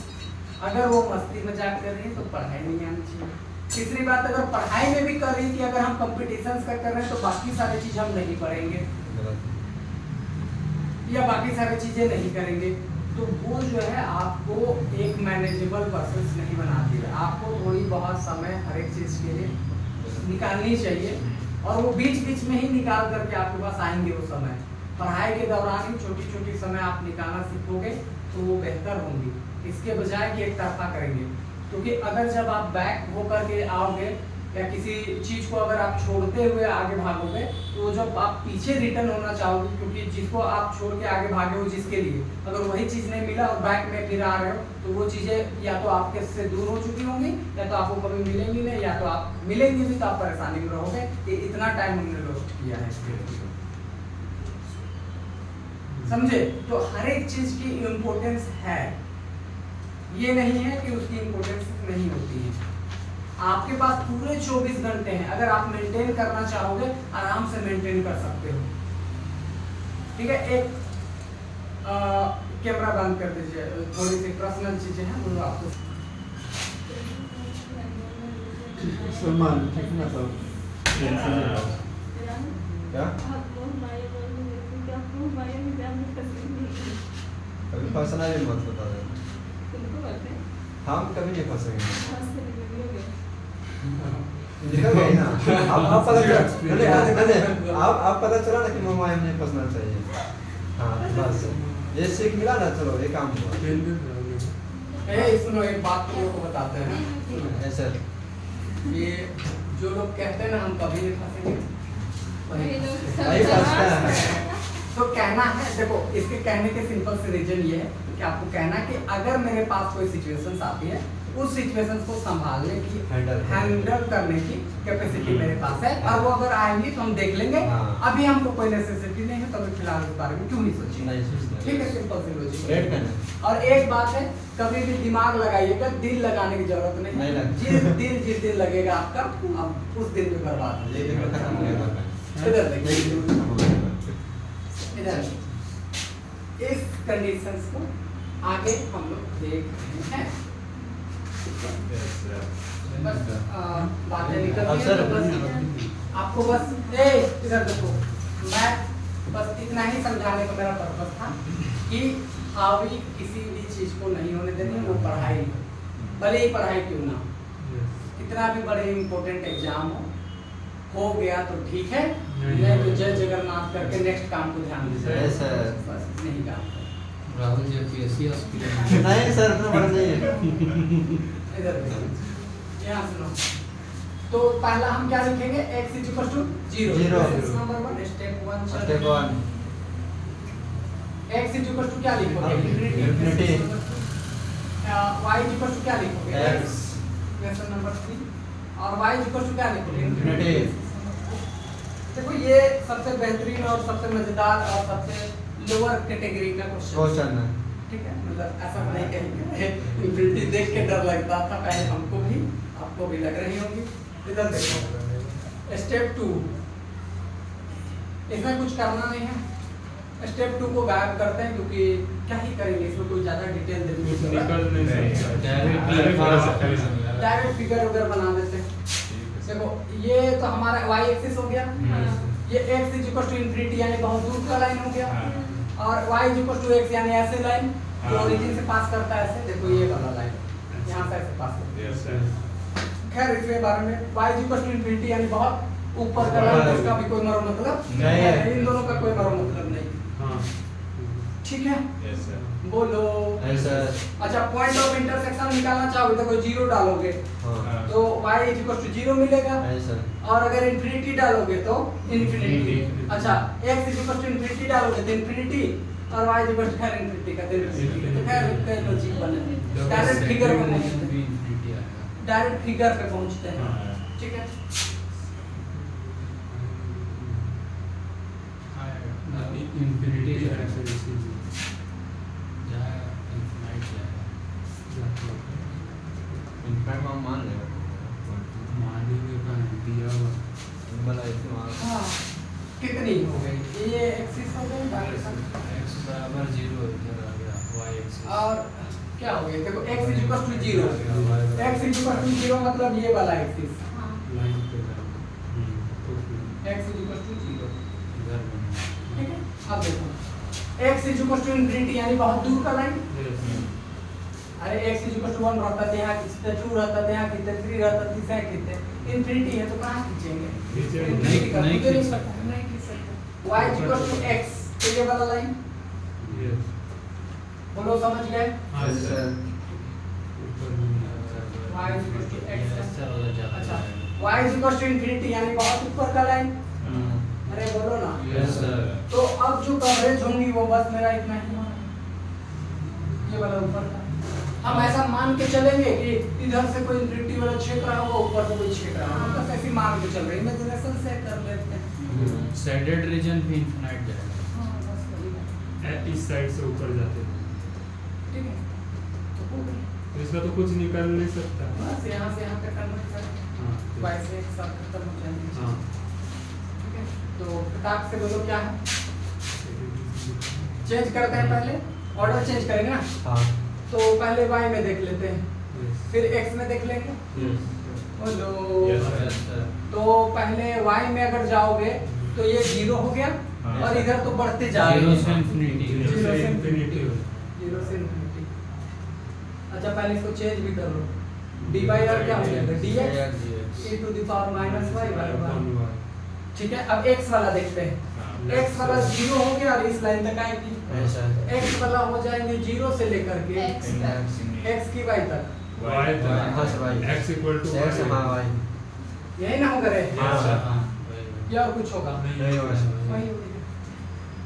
अगर वो मस्ती मजाक कर रही है तो पढ़ाई नहीं आनी चाहिए। तीसरी बात, अगर पढ़ाई में भी कर रही है कि अगर हम कंपटीशंस का कर रहे हैं तो बाकी सारी चीज़ हम नहीं पढ़ेंगे या बाकी सारी चीज़ें नहीं करेंगे, तो वो जो है आपको एक मैनेजेबल प्रोसेस नहीं बनाती है। आपको थोड़ी बहुत समय हर एक चीज़ के लिए निकालनी चाहिए, और वो बीच बीच में ही निकाल करके आपके पास आएंगे वो समय। पढ़ाई के दौरान ही छोटी छोटी समय आप निकालना सीखोगे तो वो बेहतर होंगी, इसके बजाय कि एक तरफा करेंगे। क्योंकि अगर जब आप बैक होकर के आओगे या किसी चीज़ को अगर आप छोड़ते हुए आगे भागोगे, तो जब आप पीछे रिटर्न होना चाहोगे, क्योंकि जिसको आप छोड़ के आगे भागे हो जिसके लिए, अगर वही चीज़ नहीं मिला और बैक में फिर आ रहे हो, तो वो चीज़ें या तो आपके से दूर हो चुकी होंगी, या तो आपको कभी मिलेंगी नहीं, या तो आप मिलेंगी भी तो आप परेशानी में रहोगे कि इतना टाइम हमने वेस्ट किया है इसके लिए। समझे? तो हर एक चीज़ की इम्पोर्टेंस है, ये नहीं है कि उसकी इम्पोर्टेंस नहीं होती है। आपके पास पूरे 24 घंटे हैं, अगर आप मेंटेन करना चाहोगे आराम से मेंटेन कर सकते हो। ठीक है, एक कैमरा बंद कर दीजिए, थोड़ी सी पर्सनल चीजें हैं वो आपको। सलमान ठीक ना सब क्या कभी फंसना भी मत बता दे, हम कभी नहीं फंसेंगे। निकल गई ना, आप पता चला, आप पता चला ना कि मामा हमने फंसना चाहिए। हाँ बस ये सीख मिला ना, चलो ये काम हुआ। सुनो एक बात तुम लोग को बताते हैं, ऐसे ये जो लोग कहते हैं ना हम कभी नहीं फंसेंगे, वही फंसता है। तो कहना है, देखो इसके कहने के सिंपल से रीजन ये है कि आपको कहना है कि अगर मेरे पास कोई सिचुएशंस आती है, उस सिचुएशंस को संभालने की, हैंडल करने की कैपेसिटी मेरे पास है, और वो अगर आएंगी तो हम देख लेंगे। हाँ। अभी हमको कोई नेसेसिटी नहीं है, तो अभी फिलहाल इस बारे में क्यों नहीं सोचेंगे। ठीक है, सिंपल सी लॉजिक। और एक बात है, कभी भी दिमाग लगाइएगा, दिल लगाने की जरूरत नहीं नहीं है। लगा। जिस दिन लगेगा आपका, अब उस दिन में बर्बाद हो लेकिन जाएगा। खत्म हो गया। इधर देखिए, खत्म हो गया। इधर इस कंडीशंस को आगे हम लोग देख रहे हैं। बस बातें निकल अब रही सर, हैं, तो बस आपको बस इधर देखो, मैं बस इतना ही समझाने का मेरा पर्पस था कि हावी किसी भी चीज को नहीं होने देनी है, वो पढ़ाई, भले ही पढ़ाई क्यों ना हो, कितना भी बड़े इम्पोर्टेंट एग्जाम हो गया तो ठीक है, नहीं तो जय जगन्नाथ करके नेक्स्ट काम को ध्यान दीजिए। Yes, sir. बस इतने ही काम है। राहुल जी पीएससी एस्पिरेंट नहीं सर, इतना बड़ा नहीं है। इधर देखो, यहाँ सुनो। तो पहला हम क्या लिखेंगे, x is equal to 0। Zero. Number 1 step 1 Step 1. x is equal to क्या लिखोगे, Infinity. y is equal to क्या लिखोगे, X. Question number 3। और y इज इक्वल टू क्या लिखोगे, Infinity. देखो ये सबसे बेहतरीन और सबसे मजेदार और सबसे लोअर कैटेगरी का क्वेश्चन, क्वेश्चन है। ठीक है। मतलब ऐसा नहीं कहेंगे, इंफिनिटी देख के डर लगता था पहले हमको भी, आपको भी लग रही होगी। इधर देखो, स्टेप 2, इसमें कुछ करना नहीं है, स्टेप 2 को गायब करते हैं, क्योंकि क्या ही करेंगे इसमें, कोई ज्यादा डिटेल देने की निकल जरूरत नहीं सकता। डायरेक्ट फिगर वगैरह बना देते हैं। देखो ये तो हमारा y एक्सिस हो गया, ये x is equal to infinity यानी बहुत दूर का लाइन हो गया, और y is equal to x यानी ऐसे लाइन जो ओरिजिन से पास करता है, ऐसे देखो ये वाला लाइन यहाँ से ऐसे पास करता है। खैर इसके बारे में, y is equal to infinity यानी बहुत ऊपर का लाइन, उसका भी कोई मरो मतलब नहीं है। इन दोनों का कोई मरो मतलब नहीं, हाँ। ठीक है। Yes, sir. बोलो। Yes, sir. अच्छा, पॉइंट ऑफ इंटरसेक्शन निकालना चाहोगे तो कोई 0 डालोगे हाँ। तो y इज इक्वल टू 0 मिलेगा, नहीं सर। और अगर इंफिनिटी डालोगे तो इन्फिनिटी। Infinity. अच्छा, x is equal to infinity डालोगे तो इन्फिनिटी, और y इज इक्वल टू खैर इन्फिनिटी का तो इन्फिनिटी। तो खैर कई लॉजिक बने, डायरेक्ट फिगर पे पहुंचते हैं, इंफिनिटी आएगा। डायरेक्ट फिगर पे पहुंचते हैं, हाँ। ठीक है। इंफिनिटी जाएगा, इनफाइनाइट जाएगा। इनफैक्ट हम मान लेंगे। मानेंगे का दिया हुआ भला इस्तेमाल। हाँ, कितनी हो गई, ये एक्सिस हो गई, बाकी सब x बराबर 0 इधर आ गया, y एक्सिस और क्या हो गया, देखो x is equal to 0, x is equal to 0 मतलब ये वाला एक्सिस, लाइन पे जाओ। x इज इक्वल टू 0, इधर बना। ठीक है। अब देखो, x is equal to infinity यानी बहुत दूर का लाइन, अरे x इज इक्वल टू 1 रहता है यहाँ खींचते, 2 रहता है यहाँ खींचते, 3 रहता है तीसरा खींचते, इन्फिनिटी है तो कहाँ खींचेंगे, खींचेंगे। इन्फिनिटी का नहीं मुझे नहीं खींच पता, नहीं खींच सकते। y is equal to x, तो ये वाला लाइन, बोलो समझ गए, Yes, sir. y is equal to x। ऐसा वाला ज़्यादा अच्छा, जाएगा। y is equal to infinity यानी बहुत ऊपर का लाइन, अरे बोलो ना। Yes, sir. तो अब जो कवरेज होंगी वो बस मेरा इतना ही होगा, ये वाला ऊपर का। हम ऐसा मान के चलेंगे कि इधर से कोई इन्फिनिटी वाला क्षेत्र होगा, ऊपर से कोई क्षेत्र होगा, हम बस ऐसे मान के चल रहे हैं, इमेजिनेशन से कर लेते हैं। शेडेड रीजन भी इनफाइनाइट जाएगा। हाँ, बस वही है, इस साइड से ऊपर जाते हैं। ठीक है। तो हो गई। तो इसका तो कुछ निकल नहीं सकता। बस यहाँ से यहाँ तक कन्वर्ट करें, हाँ। y से एक साथ खत्म हो जाएंगे, हाँ। ठीक है। तो किताब से बोलो क्या है, चेंज करते हैं, पहले ऑर्डर चेंज करेंगे ना, हाँ। तो पहले y में देख लेते हैं, Yes. फिर x में देख लेंगे, Yes. बोलो। Yes, Yes, sir. तो पहले y में अगर जाओगे तो ये 0 हो गया, हाँ। और इधर तो बढ़ते जा रहे 0 हैं, से infinity। Zero Zero से से infinity हो। 0 से इन्फिनिटी। अच्छा, पहले इसको चेंज भी कर लो, dy और क्या हो जाएगा, dx e to the power minus y बराबर, ठीक है। अब x वाला देखते हैं, x वाला 0 हो गया और इस लाइन तक आएगी, Yes, sir. x वाला हो जाएंगे 0 से लेकर के X तक। x की y तक, Y हाँ, sir, Y. X equal to Yes, Y. हाँ, भाई। यही ना होगा रे, Yes, sir. हाँ, या और कुछ होगा, नहीं होगा सर। वही हो गया।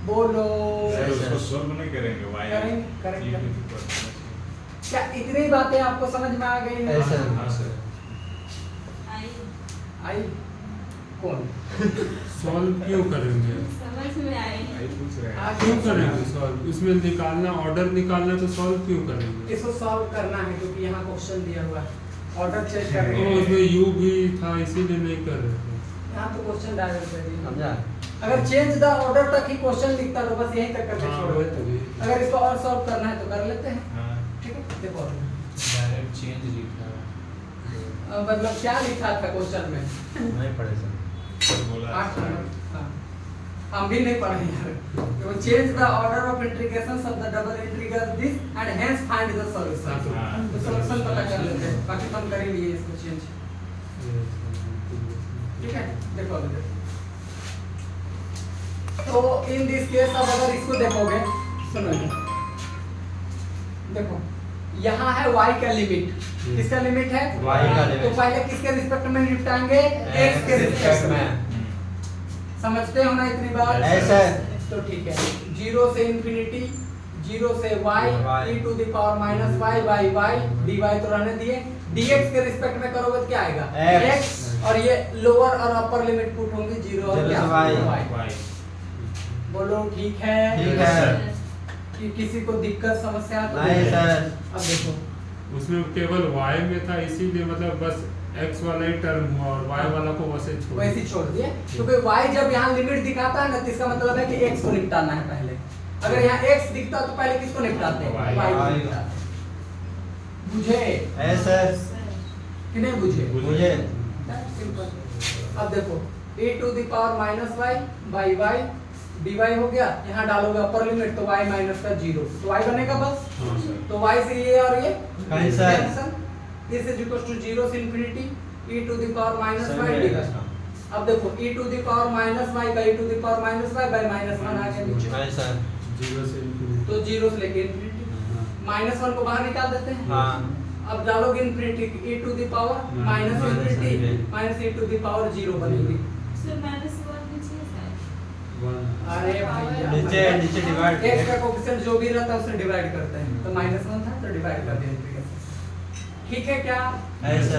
बोलो। सर उसको सॉल्व नहीं करेंगे वाई करेंगे। क्या इतनी बातें आपको समझ में आ गई है? ऐसा। हाँ सर आई कौन सॉल्व क्यों करेंगे? समझ में आई। आई पूछ रहे हैं क्यों करेंगे सॉल्व? इसमें निकालना, ऑर्डर निकालना, तो सॉल्व क्यों करेंगे? इसको सॉल्व करना है क्योंकि यहाँ क्वेश्चन दिया हुआ है, ऑर्डर चेक कर तो रहे हैं। उसमें यू भी था इसीलिए नहीं कर रहे थे। यहाँ तो क्वेश्चन डायरेक्ट दे दिया। समझा? अगर चेंज द ऑर्डर तक ही क्वेश्चन लिखता तो बस यहीं तक करके हाँ, छोड़ वही देते। तो भी। अगर इसको और सॉल्व करना है तो कर लेते हैं। हाँ ठीक है, देखो डायरेक्ट चेंज लिखा है। मतलब क्या लिखा था क्वेश्चन में? नहीं पढ़े सर। सर बोला 8 नंबर। हाँ, हम भी नहीं पढ़े यार। Change the order of integrations of the double integral this and hence find the solution. हाँ। तो सॉल्यूशन पता कर लेते हैं, बाकी तो हम कर ही लिए इसको चेंज। ठीक है, देखो अभी देखो। तो इन दिस केस अब अगर इसको देखोगे, सुनो देखो, यहाँ है y का लिमिट। किसका लिमिट है? Y का लिमिट। तो पहले किसके रिस्पेक्ट में निपटाएंगे? x के रिस्पेक्ट में। समझते हो ना इतनी बात? ऐसा। तो ठीक है, 0 से इंफिनिटी, 0 से y e to the power minus y by y dy तो रहने दिए। dx के रिस्पेक्ट में करोगे तो क्या आएगा? x। और ये लोअर और अपर लिमिट पुट होंगी 0 और 0 क्या? से y। वाई बोलो ठीक है? ठीक है। कि किसी को दिक्कत समस्या तो नहीं सर। अब देखो उसमें केवल y में था, इसीलिए मतलब बस x वाला ही टर्म हुआ और y वाला को वैसे छोड़ वैसे ही छोड़ दिए, क्योंकि y जब यहाँ लिमिट दिखाता है ना तो इसका मतलब है कि x को निपटाना है पहले। अगर यहाँ x दिखता तो पहले किसको निपटाते हैं? Y। y को निपटाते। बुझे ऐसा। कि नहीं बुझे? मुझे सिंपल। अब देखो e to the power minus y by y dy हो गया। यहाँ डालोगे अपर लिमिट तो y माइनस का 0 तो y बनेगा बस। हाँ सर। तो y से ये और ये cancel. This is equal to 0 से infinity e to the power minus सही y है dy। इसका। अब देखो e to the power minus y का e to the power minus y by minus 1 आ गया नीचे। ऐसा। 0 से infinity। तो 0 से लेके इंफिनिटी, हाँ। माइनस 1 को बाहर निकाल देते हैं। हाँ। अब डालोगे infinity e to the power minus infinity minus e to the power 0 बनेगी। सर माइनस 1 नीचे है। अरे भैया नीचे नीचे डिवाइड। x का कोएफिशिएंट जो भी रहता है उससे डिवाइड करते हैं। तो माइनस 1 था तो डिवाइड कर दिया। ठीक है क्या? ऐसा।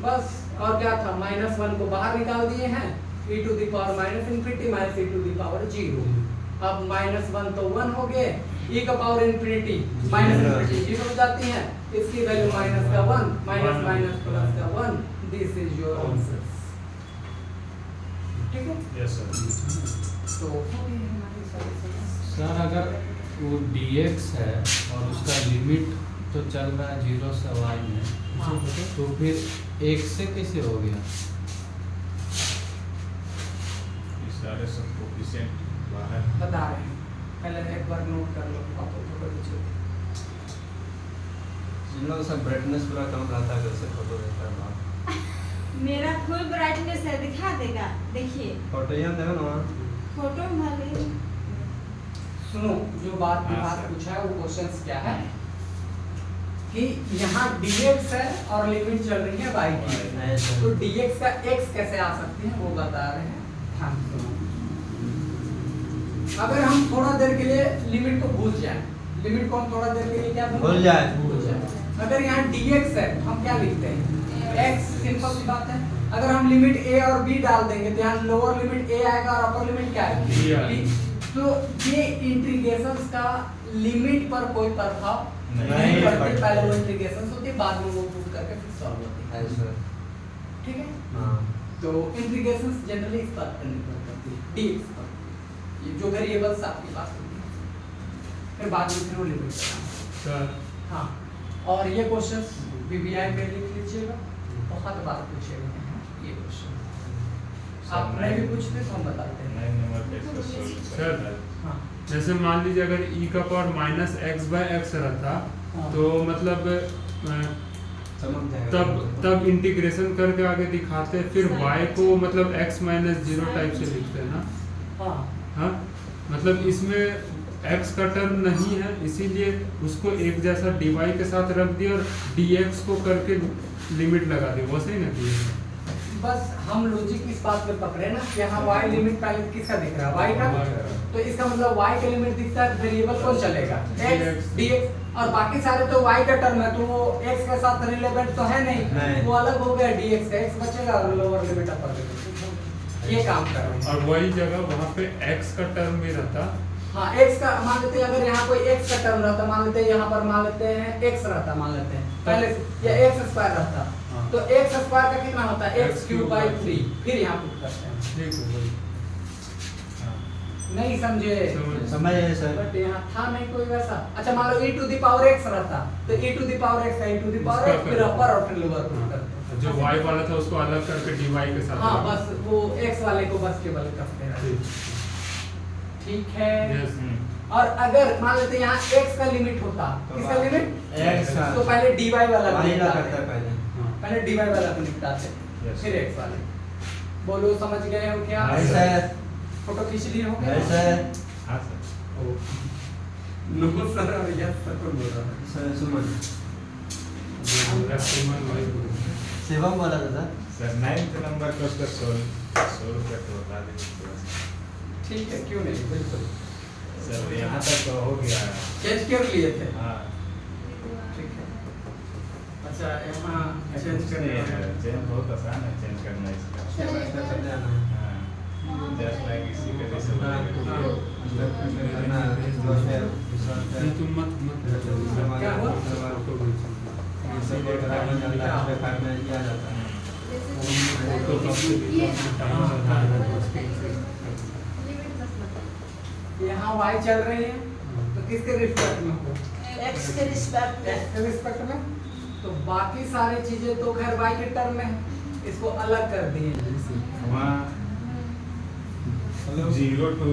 बस और क्या था? माइनस 1 को बाहर निकाल दिए हैं, e to the power minus infinity minus e to the power 0। अब माइनस 1 तो 1 हो गए, e का पावर इंफिनिटी माइनस इंफिनिटी 0 हो जाती है। इसकी वैल्यू माइनस का 1 माइनस माइनस प्लस का 1। This is your answer. ठीक है, यस सर तो हो गई हमारी सारी समस्या। सर अगर वो dx है और उसका लिमिट तो चल रहा है 0 से y में, हाँ। तो फिर 1 से कैसे हो गया? ये सारे सब कोएफिशिएंट बाहर बता रहे हैं, पहले एक बार नोट कर लो। आपको थोड़ा नीचे इन लोगों सब ब्राइटनेस पूरा कम रहता है, जैसे फोटो देखता है बाहर। मेरा फुल ब्राइटनेस है, दिखा देगा। देखिए फोटो यहाँ देखो ना वहाँ। फोटो में भले सुनो, जो बात हाँ, विभाग सर। पूछा है वो क्वेश्चंस क्या है कि यहाँ dx है और लिमिट चल रही है y की। ऐसा। तो dx का x कैसे आ सकती है वो बता रहे हैं। ध्यान से सुनो। अगर हम थोड़ा देर के लिए लिमिट को भूल जाएं, लिमिट को हम थोड़ा देर के लिए क्या भूल जाए। भूल जाए। अगर यहाँ dx है हम क्या लिखते हैं? x। सिंपल सी बात है। अगर हम लिमिट a और b डाल देंगे तो यहाँ लोअर लिमिट a आएगा और अपर लिमिट क्या B है? आएगा। तो ये इंटीग्रेशंस का लिमिट पर कोई प्रभाव नहीं नहीं पड़ती। पड़ता। पहले वो इंटीग्रेशंस होती है, बाद में वो पुट करके फिर सॉल्व होती है। ऐसा। ठीक है, हाँ। तो इंटीग्रेशंस जनरली इस बात पर निर्भर करती है, dx पर। ये जो वेरिएबल्स आपके पास होती है फिर बाद में फिर वो लिमिट करना। सर हाँ, और ये क्वेश्चंस बीबीआई में लिख लीजिएगा, बहुत बार पूछे गए हैं ये क्वेश्चन। आप नहीं भी पूछते तो हम बताते हैं। 9 नंबर पे इसको सॉल्व सर करना है। हाँ, जैसे मान लीजिए अगर e का power minus x by x रहता हाँ। तो मतलब समझ जाएगा। तब इंटीग्रेशन करके आगे दिखाते, फिर y को मतलब x माइनस 0 टाइप से लिखते हैं ना। हाँ, हाँ, मतलब इसमें x का टर्म नहीं है, इसीलिए उसको एक जैसा dy के साथ रख दिया और dx को करके लिमिट लगा दी, वैसे ही ना किया। बस हम लॉजिक इस बात पे पकड़े ना कि यहाँ y लिमिट पहले किसका दिख रहा है, y का, तो इसका मतलब y का लिमिट दिखता है, वेरिएबल कौन चलेगा, x dx, और बाकी सारे तो y का टर्म है तो वो x के साथ रिलेवेंट तो है नहीं, वो अलग हो गया, dx का x बचेगा और लोअर लिमिट अपर लिमिट, ये काम कर रहे हैं। और वही जगह वहाँ पे x का टर्म भी रहता। हाँ x का मान लेते हैं, अगर यहाँ कोई x का टर्म रहता, मान लेते हैं यहाँ पर मान लेते हैं x रहता, मान लेते हैं पहले से या x स्क्वायर रहता, तो x स्क्वायर का कितना होता है, x क्यूब बाई 3, फिर यहाँ पुट करते हैं। ठीक है भाई, नहीं समझे, समझ गए सर। बट यहाँ था नहीं कोई वैसा। अच्छा मान लो e to the power x रहता, तो e to the power x का e to the power x फिर अपर और फिर लोअर पुट करते हैं। जो y वाला था उसको अलग करके dy के साथ। हाँ बस वो x वाले को बस केवल करते हैं, ठीक है। यस। और अगर मान लेते हैं यहाँ x का लिमिट होता, किसका लिमिट, x का, तो पहले dy वाला को y ला निपटाते, करता है पहले। पहले dy वाला को निपटाते, Yes. फिर x वाले। बोलो समझ गए हो क्या, नहीं सर, फोटो खींच लिए हो नहीं सर, हाँ सर। नो सर और यस सर को बोल रहा हूँ। सर सुमन, शिवम बोला था सर। सर 9th नंबर का उसका 100 रुपये तो बता दीजिए। ठीक है, क्यों नहीं, बिल्कुल। सर यहाँ तक तो हो गया है। चेंज कर लिए थे, हाँ ठीक है। अच्छा यहाँ चेंज करने हैं। चेंज बहुत आसान है चेंज करना इसका। स्टेप बाय स्टेप करते जाना है। हाँ जस्ट लाइक इसी का जैसे करना है, नहीं तुम मत क्या हुआ? फोटो भेज। किया जाता है। फोटो टाइम लगता है। यहाँ y चल रही है, तो किसके रिस्पेक्ट में हो, x के रिस्पेक्ट x के रिस्पेक्ट में, तो बाकी सारी चीजें तो खैर y के टर्म में है, इसको अलग कर दिए। वहाँ 0 to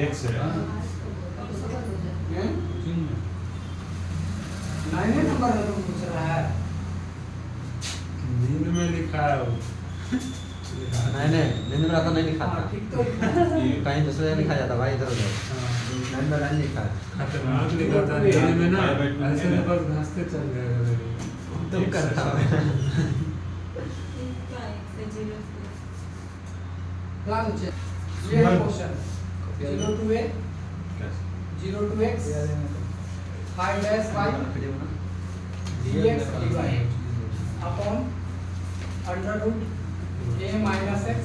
x है। नहीं नंबर में तुम पूछ रहा है, नींद में लिखा है वो। नहीं नींद में आता नहीं लिखा था, हाँ, ठीक तो कहीं दूसरे जगह लिखा जाता भाई, इधर उधर नींद में नहीं लिखा है। खतरनाक लिखा था नींद में ना, ऐसे में बस घासते चल जाएगा। तुम करता हो। प्लान चेक, ये है question 0 to a 0 to x 5 dash y dx dy upon under root a minus x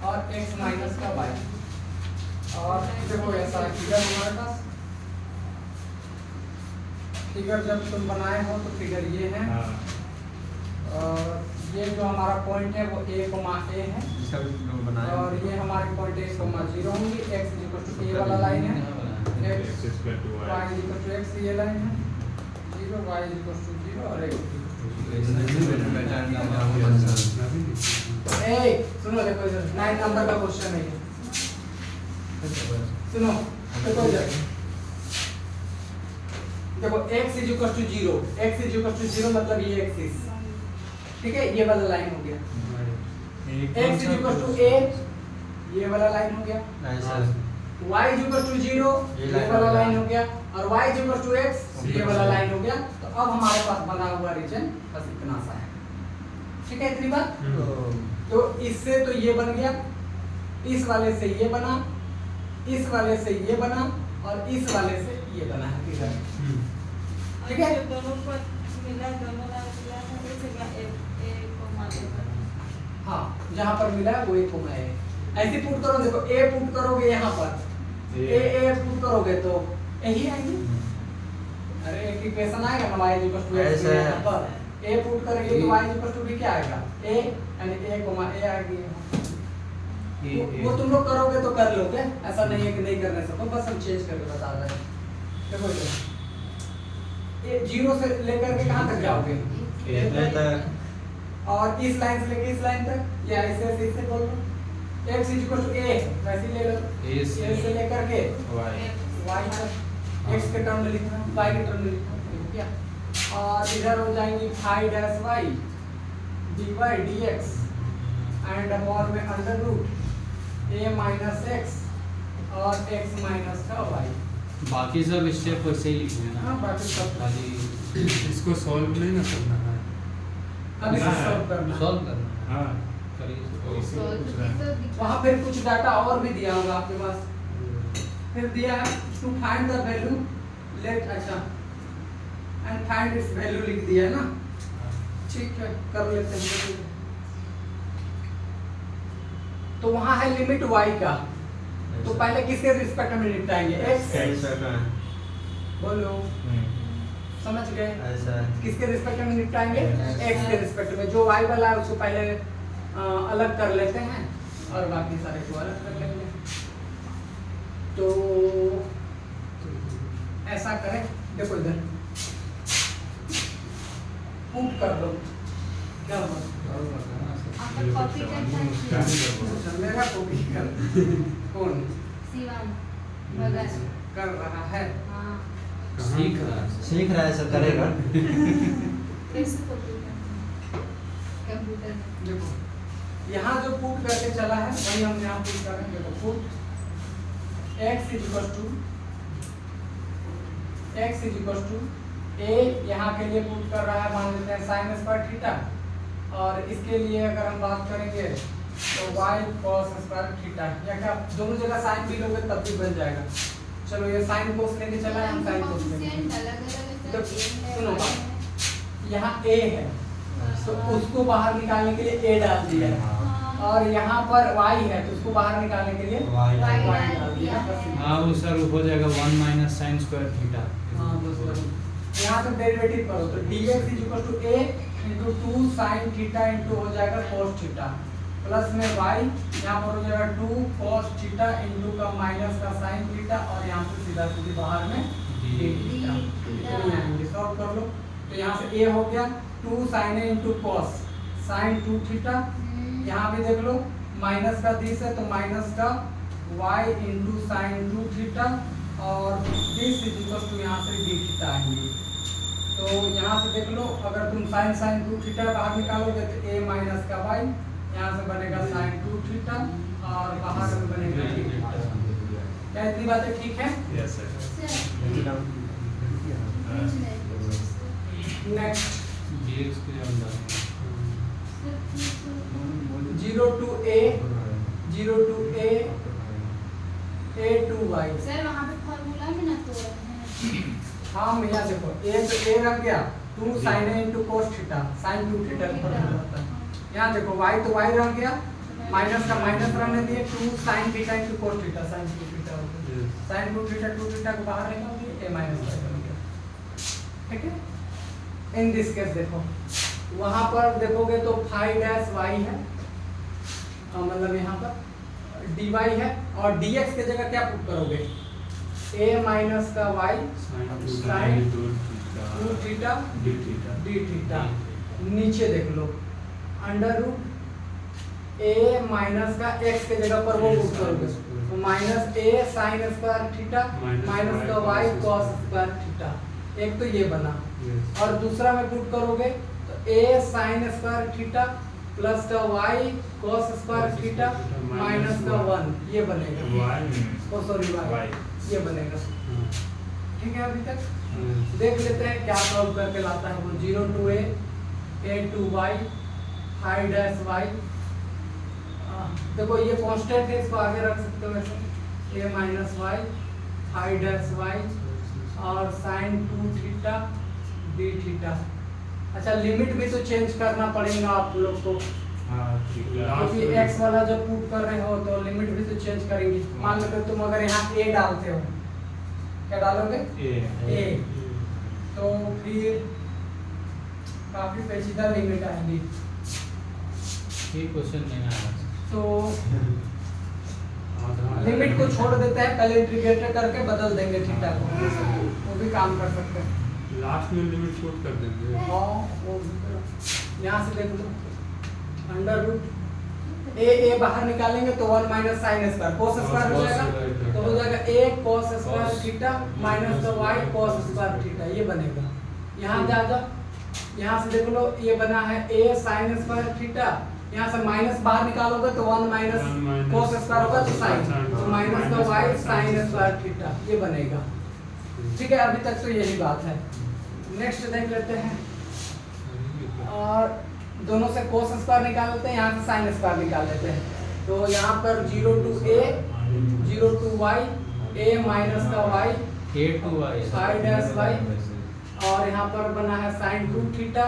और x minus का y। और देखो ऐसा फिगर हमारे पास, फिगर जब तुम बनाए हो तो फिगर ये है, और ये जो हमारा पॉइंट है वो a, a है, जिसका भी लोग बनाए और ये हमारे पॉइंट a, 0 होंगी, x a वाला लाइन है, x y x ये लाइन है, 0 y 0 और x। ए सुनो, देखो इधर 9 नंबर का क्वेश्चन है ये, सुनो देखो इधर, देखो x 0, x 0 मतलब ये एक्सिस, ठीक है, ये वाला लाइन हो गया, x a ये वाला लाइन हो गया, नहीं सर, y 0 ये वाला लाइन हो गया, और y x ये वाला लाइन हो गया। तो अब हमारे पास बना हुआ रीजन बस इतना सा है, ठीक है, इतनी बात। तो इससे तो ये बन गया, इस वाले से ये बना, इस वाले से ये बना, और इस वाले से ये बना है फिगर, ठीक है। दोनों को मिला, दोनों का मिला था, इस जगह a को मान लेगा। हाँ जहाँ पर मिला है वो एक कोमा है, ऐसे पुट करो, देखो a पुट करोगे यहाँ पर, a पुट करोगे तो यही आएगी, अरे एक इक्वेशन आएगा ना y x यहाँ पर a पुट करेंगे तो y b क्या आएगा, a यानी a a आएगी यहाँ। वो तुम लोग करोगे तो कर लोगे, ऐसा नहीं है कि नहीं करने सको, बस हम चेंज करके बता रहे हैं। देखो ये 0 से लेकर के कहाँ तक जाओगे, इतने तक, और इस लाइन से लेकर इस लाइन तक, या ऐसे ऐसे इससे बोल लो x a वैसे ले लो, a से लेकर के y तक, x के टर्म में लिखना, y के टर्म में लिखना, क्या, और इधर हो जाएंगी 5 dash y dy dx and upon में under root a minus x और x minus का y। बाकी सब स्टेप वैसे ही लिखना है ना, हाँ बाकी सब खाली इसको सॉल्व नहीं ना करना है। अब इसे ना। सॉल्व करना है। सॉल्व करना है। हाँ करिए। इसी में पूछ रहा है। वहाँ फिर कुछ डाटा और भी दिया होगा आपके पास। फिर दिया है to find the value let, अच्छा एंड फाइंड इट्स वैल्यू लिख दिया है ना। ठीक है, कर लेते हैं। तो वहाँ है लिमिट y का, तो पहले किसके रिस्पेक्ट में निपटाएंगे? x। बोलो, समझ गए? ऐसा है। किसके रिस्पेक्ट में निपटाएंगे? x के रिस्पेक्ट में। जो y वाला है उसको पहले अलग कर लेते हैं और बाकी सारे को अलग कर लेंगे। तो ऐसा करें, देखो इधर पुट कर दो। क्या हुआ? आपका कॉपी करता है मेरा कॉपी कर कौन शिवम भगत कर रहा है? हाँ सीख रहा है। सीख रहा है, सब करेगा। कैसे कॉपी करते हैं कंप्यूटर में? देखो यहाँ जो पुट करके चला है वही हम यहाँ पुट कर रहे हैं। देखो put x is to a, यहाँ के लिए पुट कर रहा है, मान लेते हैं साइन स्क्वायर थीटा, और इसके लिए अगर हम बात करेंगे तो y cos स्क्वायर थीटा, या क्या दोनों जगह साइन भी लोगे तब भी बन जाएगा। चलो ये साइन कोस लेके चला है, हम साइन कोस लेंगे। तो सुनो बात, यहाँ a है तो उसको बाहर निकालने के लिए a डाल दिया है, और यहाँ पर y है तो उसको बाहर निकालने के लिए Y डाल दिया है। हाँ वो सर हो जाएगा 1 माइनस साइन स्क्वायर थीटा। हाँ बस यहाँ से डेरिवेटिव करो तो dx is equal to a into 2 sine theta into हो जाएगा cos थीटा, प्लस में y यहाँ पर हो जाएगा 2 cos थीटा इंटू का माइनस का साइन थीटा, और यहाँ से सीधा सीधी बाहर में d थीटा। सॉल्व कर लो तो यहाँ से a हो गया 2 sin a into cos sine 2 theta, यहाँ भी देख लो माइनस का दिस है तो माइनस का y इंटू साइन 2 थीटा, और दिस इज इक्वल टू यहाँ से d थीटा आएंगे। तो यहाँ से देख लो अगर तुम साइन 2 थीटा बाहर निकालोगे तो a माइनस का y, यहाँ से बनेगा साइन 2 थीटा और बाहर में बनेगा d थीटा। क्या इतनी बातें ठीक है? Yes sir. नेक्स्ट dx के अंदर 0 to a a to y। Sir वहाँ पे फॉर्मूला में ना तो है। हाँ भैया देखो a तो a रख गया 2 sin a into cos theta sin 2 theta का फॉर्मूला होता है। यहाँ देखो y तो y रह गया, माइनस का माइनस रहने दिए 2 sin theta into cos theta sin 2 theta होता है। sin 2 थीटा को बाहर निकाल दिए a माइनस y बन गया। ठीक है, इन दिस केस देखो वहाँ पर देखोगे तो फाई डैश y है, मतलब यहाँ पर dy है, और dx के जगह क्या पुट करोगे? a माइनस का y sin 2 theta d theta. नीचे देख लो अंडर रूट a माइनस का x के जगह पर वो पुट करोगे तो minus a sin square theta minus का y cos स्क्वायर थीटा। एक तो ये बना, और दूसरा में पुट करोगे तो a sin square theta plus का y cos square theta minus का 1, ये बनेगा। ओ सॉरी y, ये बनेगा। ठीक है, अभी तक देख लेते हैं क्या सॉल्व करके लाता है वो। 0 to a to y phi dash y। देखो ये कांस्टेंट है, इसको आगे रख सकते हो वैसे, a minus y phi dash y और साइन 2 थीटा d थीटा। अच्छा लिमिट भी तो चेंज करना पड़ेगा आप लोग को, क्योंकि x वाला जब पुट कर रहे हो तो लिमिट भी तो चेंज करेंगे। मान लो तुम अगर यहाँ a डालते हो, क्या डालोगे? a, तो फिर काफी पेचीदा लिमिट आएगी। ये क्वेश्चन नहीं आया। तो लिमिट को छोड़ देते हैं, पहले इंटीग्रेट करके बदल देंगे थीटा को, वो भी काम कर सकते हैं। लास्ट में लिमिट पुट कर देंगे। हाँ वो यहाँ से देख लो अंडर रूट a बाहर निकालेंगे तो 1 minus sine square cos square हो जाएगा, तो हो जाएगा a cos square theta minus का y cos स्क्वायर थीटा, ये बनेगा। यहाँ जा जाओ, यहाँ से देख लो ये बना है a sin स्क्वायर थीटा, यहाँ से माइनस बाहर निकालोगे तो 1 माइनस cos स्क्वायर होगा तो साइन, तो माइनस का y sin स्क्वायर थीटा, ये बनेगा। ठीक है, अभी तक तो यही बात है। नेक्स्ट देख लेते हैं, और दोनों से cos स्क्वायर निकाल लेते हैं, यहाँ से sin स्क्वायर निकाल लेते हैं। तो यहाँ पर 0 to a 0 to y a minus का y a to y I dash y और यहाँ पर बना है sin 2 थीटा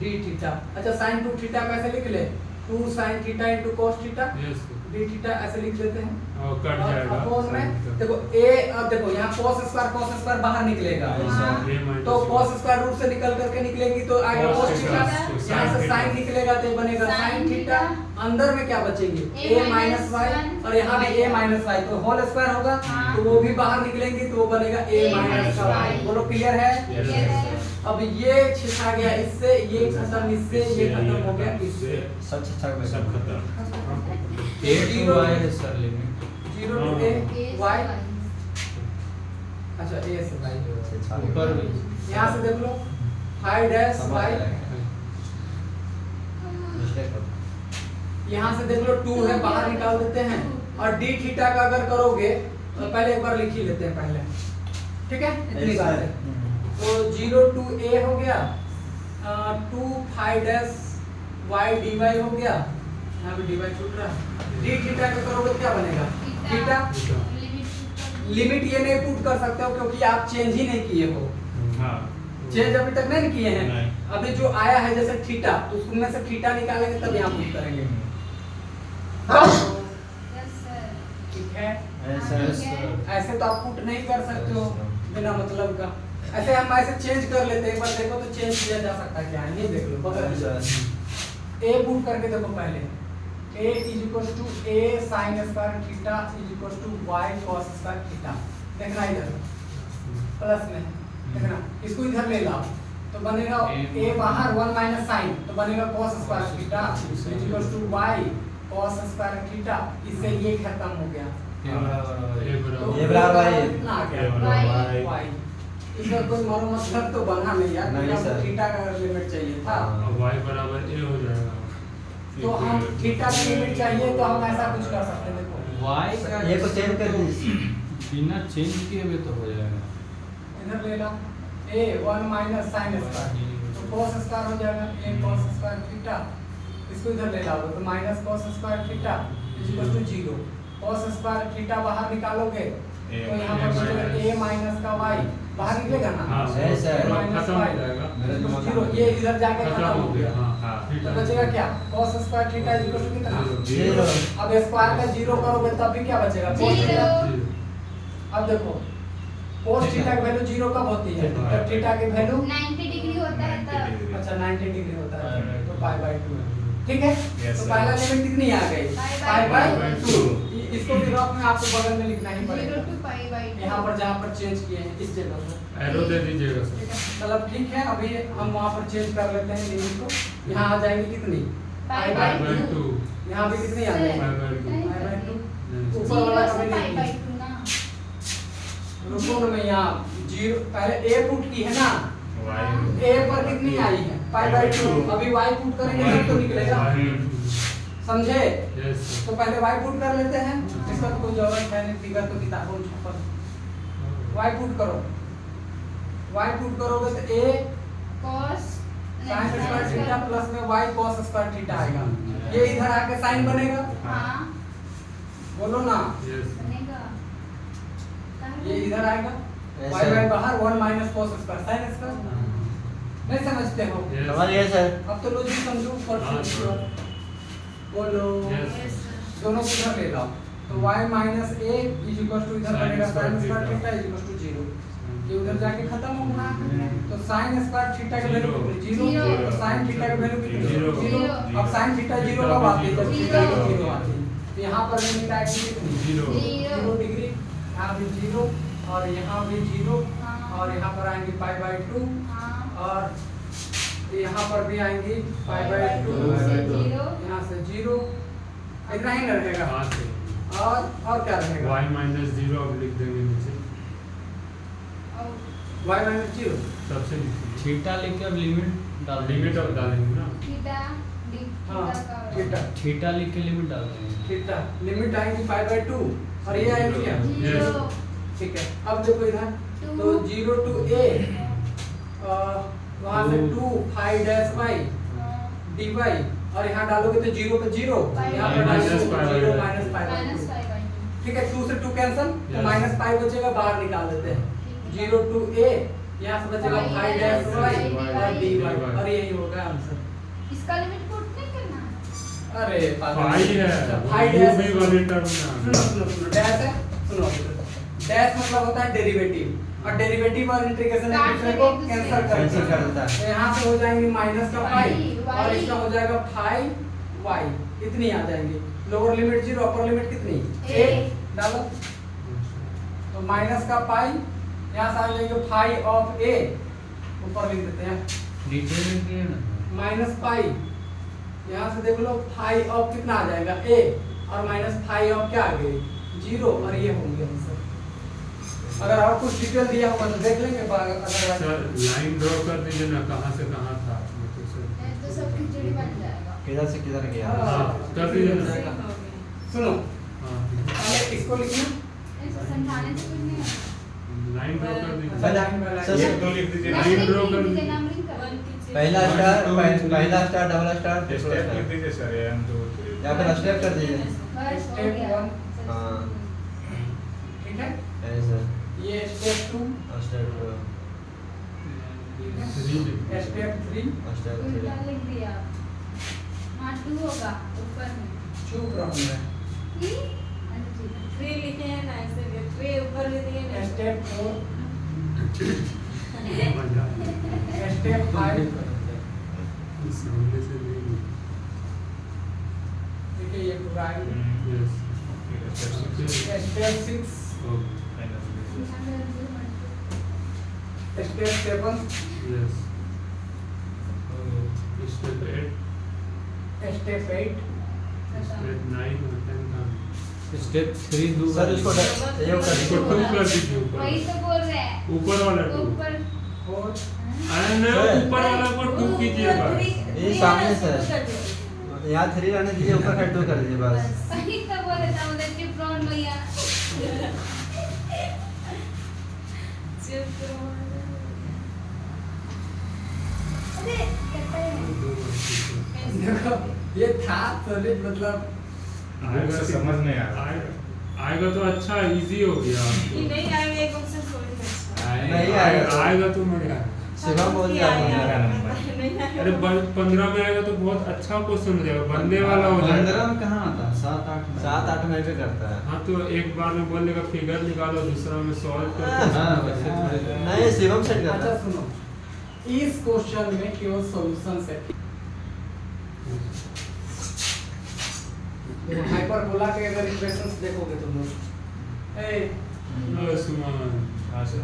d थीटा। अच्छा sin 2 थीटा कैसे लिख ले? 2 sin theta into cos theta yes d theta ऐसे लिख देते हैं। और कट जाएगा अपोन में देखो a, अब देखो यहाँ cos स्क्वायर बाहर निकलेगा, तो cos स्क्वायर रूट से निकल करके निकलेगी तो आगे cos थीटा, यहाँ से sin निकलेगा तो ये बनेगा sin थीटा, अंदर में क्या बचेंगे a माइनस वाई और यहाँ भी a माइनस वाई, तो होल स्क्वायर होगा तो वो भी बाहर निकलेंगी तो वो बनेगा a माइनस का वाई। बोलो क्लियर है? अब ये छिपा गया इससे, ये खत्म इससे, ये खत्म हो गया इससे, सब खत्म। a to y है sir limit 0 to a y, अच्छा a से y ऊपर भी यहाँ से देख लो 5 डैश y, यहाँ से देख लो 2 है बाहर निकाल देते हैं और d थीटा का अगर करोगे तो पहले एक बार लिख ही लेते हैं पहले, ठीक है? इतनी बात है। तो 0 to a हो गया, 2 5 डैश y dy हो गया, यहाँ पे dy छूट रहा है। d थीटा का करोगे क्या बनेगा? थीटा लिमिट ये नहीं पुट कर सकते हो क्योंकि आप चेंज ही नहीं किए हो, चेंज अभी तक नहीं किए हैं। नहीं। अभी जो आया है जैसे थीटा, तो उसमें से थीटा निकालेंगे तब यहाँ पुट करेंगे। ठीक है? ऐसे तो आप पुट नहीं कर सकते हो बिना मतलब का, ऐसे हम ऐसे चेंज कर लेते हैं। एक बार देखो तो चेंज किया जा सकता है क्या है, ये देख लो बगल ए पुट करके देखो पहले, a is equals to a sin square theta is equals to y cos square theta. देखना इधर प्लस में, देखना इसको इधर ले लाओ तो बनेगा a बाहर 1 माइनस साइन तो बनेगा cos square theta is equals to y cos square theta. इससे ये खत्म हो गया, तो ये बराबर है, कितना आ गया y। इसका कोई मतलब तो बना नहीं यार, नहीं सर। थीटा का लिमिट चाहिए था, y बराबर a हो जाएगा। तो हम थीटा की लिमिट चाहिए तो हम ऐसा कुछ कर सकते हैं। देखो y का ये को चेंज कर दीजिए। बिना चेंज किए हुए तो हो जाएगा। इधर ले लो a 1 माइनस sin स्क्वायर तो cos स्क्वायर हो जाएगा, a cos स्क्वायर थीटा, इसको इधर ले लाओगे तो minus cos square theta is equal to 0। cos square theta बाहर निकालोगे तो यहाँ पर बचेगा a माइनस का y, बाहर निकलेगा ना, हाँ, ऐसा है, माइनस खत्म हो y जाएगा। जीरो, ये इधर जाके खत्म खत्म हो हो गया। गया। हाँ तो बचेगा क्या? cos square theta is equal to कितना? जीरो। अब स्क्वायर का 0 करोगे तब भी क्या बचेगा? cos theta. अब देखो cos थीटा की वैल्यू 0 कब होती है? जब थीटा की वैल्यू 90 डिग्री होता है तब। अच्छा 90 डिग्री होता है तो पाई बाय 2 ठीक है। Yes, तो sir. पहला लिमिट कितनी आ गई? पाई पाई बाय बाय 2। इसको भी रफ में आपको बगल में लिखना ही 0 पड़ेगा, to pi by 2। यहाँ पर जहाँ पर चेंज किए हैं इस जगह पर, एरो दे दीजिएगा ठीक सर। है। मतलब ठीक है, अभी हम वहाँ पर चेंज कर लेते हैं लिमिट को। यहाँ आ जाएगी कितनी? Pi by by 2 2। यहाँ भी कितनी आ जाएगी? Pi by 2। Pi by 2। नहीं, ऊपर वाला 0 से कभी pi नहीं by किया। 2 ना। रुको ना, मैं यहाँ 0 पहले a पुट की है ना, a पर कितनी आई है? पाई बाय 2। अभी y पुट करेंगे तब तो निकलेगा, समझे? यस तो पहले y पुट कर लेते हैं, इसका तो कोई जरूरत है नहीं, फिगर तो किताबों में छपा है। y पुट करो, y पुट करोगे तो a cos sin square theta plus में y cos स्क्वायर थीटा आएगा। ये इधर आके sin बनेगा, हाँ बोलो ना, यस बनेगा। ये इधर आएगा, ऐसा। y बाहर 1 minus cos square sin square. नहीं समझते हो? समझ गए सर। अब तो लॉजिक समझो, पर बोलो यस दोनों को इधर ले लाओ तो y minus a is equal to इधर बनेगा sin square theta is equal to 0। ये उधर जाके खत्म होगा, तो sin स्क्वायर थीटा की वैल्यू कितनी? 0। तो sin थीटा की वैल्यू कितनी? जीरो। 0। अब sin थीटा 0 कब आती है? जब थीटा जीरो। 0 आती है। तो यहाँ पर लिमिट आएगी कितनी? 0 0 डिग्री, यहाँ भी 0 और यहाँ भी 0 और यहाँ पर आएंगे पाई बाय 2 और यहाँ पर भी आएंगी पाई बाय 2, यहाँ से 0, इतना ही रहेगा। हाँ से और क्या रहेगा? y माइनस 0 अब लिख देंगे नीचे y माइनस 0 सबसे नीचे थीटा लिख के अब लिमिट डाल देंगे। लिमिट अब डालेंगे ना। हाँ थीटा, थीटा लिख के लिमिट डाल देंगे। थीटा लिमिट आएगी पाई बाय 2 और ये आएगी क्या? ठीक है। अब देखो इधर तो 0 to a वहाँ से 2 5 डैश y dy और यहाँ डालोगे तो 0 पे 0, Pi यहाँ पर minus डालोगे pi 0 by minus pi by minus 2। Pi by 2। ठीक है, 2 से 2 कैंसिल तो Yes. माइनस पाई बचेगा, बाहर निकाल देते हैं। ठीक है। 0 to a, यहाँ से बचेगा Y 5 dash dash y y और dy dy। और यही होगा आंसर। इसका लिमिट पुट नहीं करना। अरे पाई है, फाइव वो डैश भी वाली टर्म में आ सुनो गया। सुनो सुनो डैश है, सुनो डैश मतलब होता है डेरिवेटिव, और डेरिवेटिव और इंटीग्रेशन एक दूसरे को कैंसिल कैंसिल कर कर देता है। तो यहाँ से हो जाएंगे माइनस का पाई y, और इसका हो जाएगा 5y, इतनी आ जाएंगी। लोअर लिमिट 0, अपर लिमिट कितनी A। 8 डालो तो माइनस का पाई, यहाँ से आ जाएगा 5 ऑफ a, ऊपर लिख देते हैं नीचे में किया ना। माइनस पाई, यहाँ से देख लो 5 ऑफ कितना आ जाएगा a और माइनस 5 ऑफ क्या आ गई 0, और ये होंगे आंसर। अगर और कुछ डिटेल दिया होगा तो देख लेंगे, अगर सर लाइन ड्रॉ कर दीजिए ना, कहाँ से कहाँ था मतलब सर। तो सब खिचड़ी बन जाएगा। किधर से किधर गया? हाँ, कर दीजिए ना। जाएगा। सुनो हाँ, पहले इसको लिखना, ऐसा समझाने से कुछ नहीं होगा। लाइन ड्रॉ कर दीजिए। पहला सर ये से तो लिख दीजिए। Line draw कर नंबरिंग दीजिए। कीजिए, नंबरिंग कर वन दीजिए। की पहला चीज़। स्टार, One, two, पहला star, double star, triple step लिख स्टार, दीजिए सर, 1 2 3। या फिर स्टेप कर दीजिए। बस हो Step गया। one। हाँ। ठीक है, ऐसे ये स्टेप 2, स्टेप 2, स्टेप 3, स्टेप 3। उल्टा लिख दिया। हाँ 2 होगा ऊपर में। चुप रहो मैं। 3 अच्छा ठीक है। 3 लिखे हैं ना, ऐसे 3 ऊपर लिख दिए ना। स्टेप 4, मजा आया। स्टेप 5, सामने से नहीं। ठीक है ये पूरा है। Yes. Step 6, step 7, yes. Step 8, step 8, step 9 और 10 का। स्टेप 3 दो सर इसको ये कर इसको दीजिए। 2 कर दीजिए वही ऊपर। तो बोल रहे हैं। ऊपर वाला 2। ऊपर 4, अरे नहीं, ऊपर वाला को 2 कीजिए बस। ये सामने से है। यहाँ 3 रहने दीजिए, ऊपर का 2 कर दीजिए बस। वही तो बोले था उधर के फ्रॉड भैया। अरे कहते हैं। देखो ये था सॉलिड मतलब आएगा से समझ नहीं आ रहा। आएगा तो अच्छा, इजी हो गया कि नहीं आएगा, एक ऑप्शन छोड़ दे। नहीं आएगा। आएगा तो मजा आएगा। शिवम बोल दिया मेरा नंबर। अरे 15 में आएगा तो बहुत अच्छा क्वेश्चन हो जाएगा, बनने वाला हो जाएगा। 15 में कहाँ आता? 7-8 में। 7-8 में भी करता है। हाँ तो एक बार में बोलेगा फिगर निकालो, दूसरा में सॉल्व हाँ, करो। वैसे थोड़े। नहीं शिवम सेट करता अच्छा है। सुनो, इस क्वेश्चन में केवल सॉल्यूशन है। देखो हाइपरबोला के अगर इक्वेशंस देखोगे तुम लोग, ए सुमन। हाँ सर।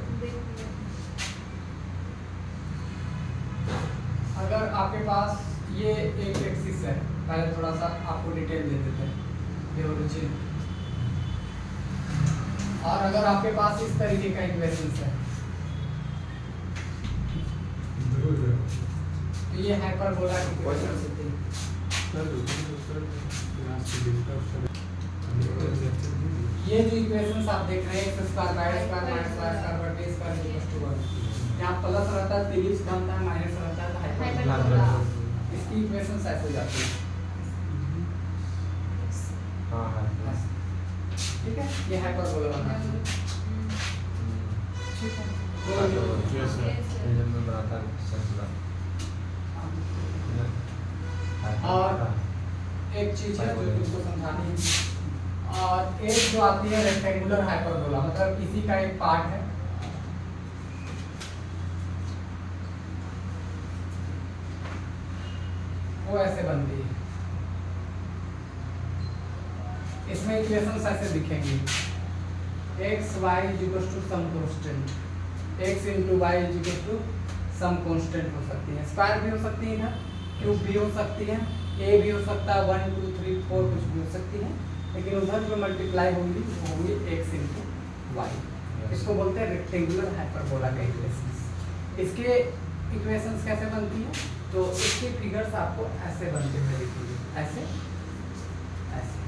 अगर आपके पास ये एक एक्सिस है, पहले थोड़ा सा आपको डिटेल दे देते हैं ये ओरिजिन, और अगर आपके पास इस तरीके का इक्वेशंस है तो ये हाइपरबोला की इक्वेशंस होती है। ये जो इक्वेशंस आप देख रहे हैं x square y square minus y square बटे a स्क्वायर इक्वल्स टू 1, यहाँ प्लस रहता है तिलिप्स बनता है, माइनस रहता है तो हाइपरबोला। हाइपरबोला। इसकी इक्वेशंस ऐसे जाती है। हाँ हाँ। ठीक है, ये हाइपरबोला बना है। ठीक है, तो यस सर। ये जब मैं बनाता हूँ सर्कुलर। और एक चीज है जो तुमको समझानी है, और एक जो आती है रेक्टेंगुलर हाइपरबोला, मतलब इसी का एक पार्ट है। वो ऐसे बनती है। इसमें इक्वेशंस ऐसे दिखेंगी, x y equals to some constant, x into y equals to some constant हो सकती है, स्क्वायर भी हो सकती है ना, क्यूब भी हो सकती है, a भी हो सकता है, 1 2 3 4 कुछ भी हो सकती है, लेकिन उधर जो मल्टीप्लाई होंगी वो होंगी x into y। इसको बोलते हैं रेक्टेंगुलर हाइपरबोला का इक्वेशंस। इसके इक्वेशंस कैसे बनती है, तो इसके फिगर्स आपको ऐसे बनते हुए दिखेंगे, ऐसे ऐसे।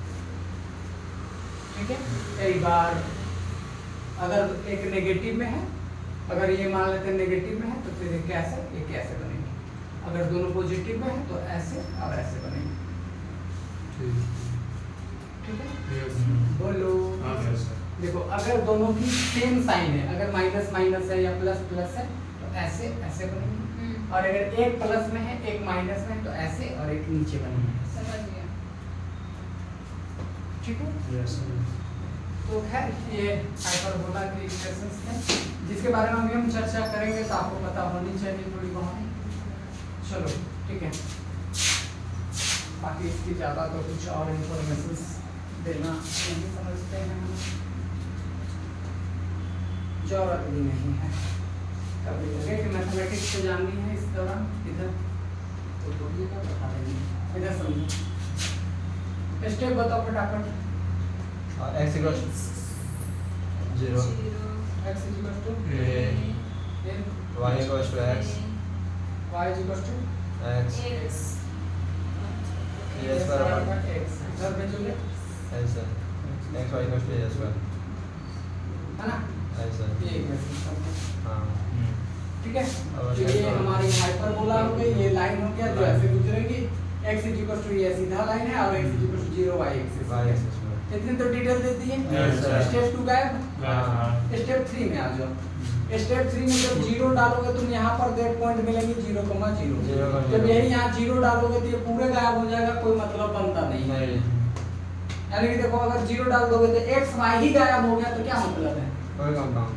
ठीक है, कई बार अगर एक नेगेटिव में है, अगर ये मान लेते हैं नेगेटिव में है तो फिर ये कैसे बनेंगे, अगर अगर दोनों पॉजिटिव में है तो ऐसे और ऐसे बनेंगे। ठीक है, यस बोलो। हाँ यस सर। देखो अगर दोनों की सेम साइन है, अगर माइनस माइनस है या प्लस प्लस है तो ऐसे ऐसे बनेंगे, और अगर एक प्लस में है एक माइनस में है तो ऐसे और एक नीचे बनेंगे। समझ गया। ठीक है, यस तो खैर ये हाइपरबोला के इक्वेशंस हैं जिसके बारे में अभी हम चर्चा करेंगे, तो आपको पता होनी चाहिए थोड़ी बहुत। चलो ठीक है, बाकी इसकी ज़्यादा तो कुछ और इन्फॉर्मेशन देना नहीं समझते हैं, जरूरत भी नहीं है। कभी लगे कि मैथमेटिक्स को जाननी है इस दौरान इधर तो बोलिएगा, बता देंगे। इधर समझो, स्टेप बताओ फटाफट। x equals 0, x is equal to a, n, y equals to x, y is equal to x, X a square over x। इधर भेजोगे ऐसा, x y equals to a square, है ना, ऐसा, ये इक्वेशन समझो। हाँ, ठीक है, और तो ये शेप और- हमारी हाइपरबोला हो गई, ये लाइन हो गया जो ऐसे गुजरेगी, x is equal to ये सीधा लाइन है और x is equal to 0 y axis. y axis में, इतनी तो डिटेल दे दी है। Yes, sir. स्टेप 2 गायब, हाँ स्टेप 3 में आ जाओ। स्टेप 3 में जब 0 डालोगे तुम यहाँ पर देख पॉइंट मिलेंगे 0,0। जब यही यहाँ 0 डालोगे तो ये पूरे गायब हो जाएगा, कोई मतलब बनता नहीं है। नहीं, यानी कि देखो अगर 0 डाल दोगे तो x y ही गायब हो गया, तो क्या मतलब है? कोई compound,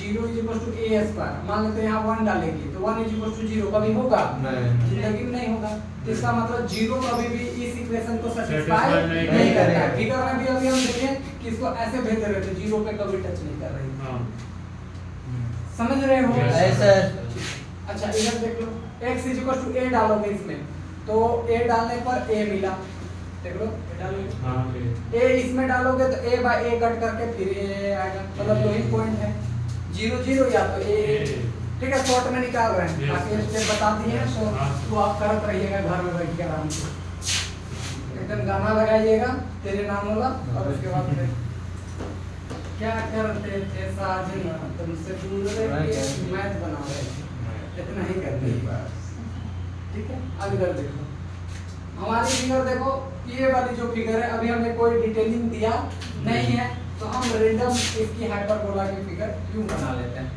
0 is equal to a square, मान लेते हैं यहाँ 1 डालेंगे तो 1 is equal to 0 कभी होगा? नहीं, जिंदगी में नहीं होगा। तो इसका मतलब 0 कभी भी इस इक्वेशन को Satisfy सेटिस्फाई नहीं नहीं करता करेगा। है। फिगर में भी अभी हम देखें कि इसको ऐसे भेज रहे थे, 0 पे कभी टच नहीं कर रही। हाँ समझ रहे हो? Yes. ऐसा, अच्छा इधर देख लो, x is equal to a डालोगे इसमें तो a डालने पर a मिला, देख लो a डालोगे हाँ a इसमें डालोगे तो a by a कट करके फिर a आएगा, मतलब दो ही पॉइंट है 0 0 या तो a। ठीक है, शॉर्ट में निकाल रहे हैं, Yes, बाकी sir. स्टेप बता दिए हैं, तो हाँ, वो आप करत रहिएगा घर में बैठ के आराम से। एकदम गाना लगाइएगा तेरे नाम वाला, और उसके बाद फिर क्या करते थे साजन तुमसे दूर रह के मैथ बना रहे थे, इतना ही करते हैं बस। ठीक है, अब इधर देखो, हमारी फिगर देखो, ये वाली जो फिगर है अभी हमने कोई डिटेलिंग दिया नहीं है, तो हम रेंडम इसकी हाइपरबोला की फिगर यूं बना लेते हैं।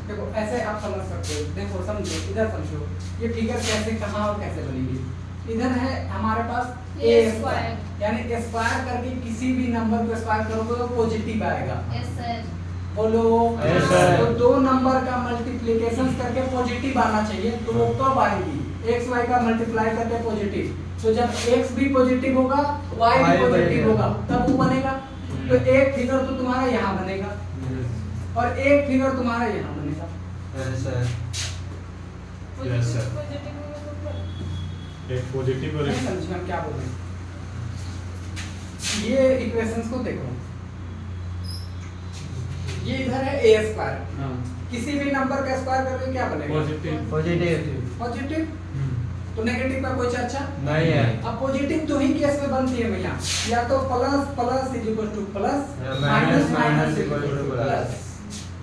देखो ऐसे आप समझ सकते हो, देखो समझो, इधर समझो ये फिगर कैसे कहाँ और कैसे बनेगी। इधर है हमारे पास A a स्क्वायर, यानी स्क्वायर करके किसी भी नंबर को स्क्वायर करोगे तो पॉजिटिव आएगा। Yes sir. बोलो। Yes, sir. तो दो नंबर का मल्टीप्लिकेशन करके पॉजिटिव आना चाहिए, तो वो कब आएगी? x y का मल्टीप्लाई करके पॉजिटिव, तो जब x भी पॉजिटिव होगा y भी Y पॉजिटिव बनेगा। होगा तब वो बनेगा। तो एक फिगर तो तुम्हारा यहाँ बनेगा और एक फिगर तुम्हारा यहाँ बनेगा। ऐसा, Yes, sir. पॉजिटिव होगा तो एक पॉजिटिव और नहीं एक समझे हम क्या बोल रहे हैं? ये इक्वेशंस को देखो, ये इधर है a स्क्वायर, हाँ किसी भी नंबर का स्क्वायर करके क्या बनेगा? Positive positive, positive. तो नेगेटिव का कोई चर्चा नहीं है, अब पॉजिटिव दो ही केस में बनती है भैया, या तो plus plus is equal to plus, या minus minus minus is equal equal to to plus। Plus.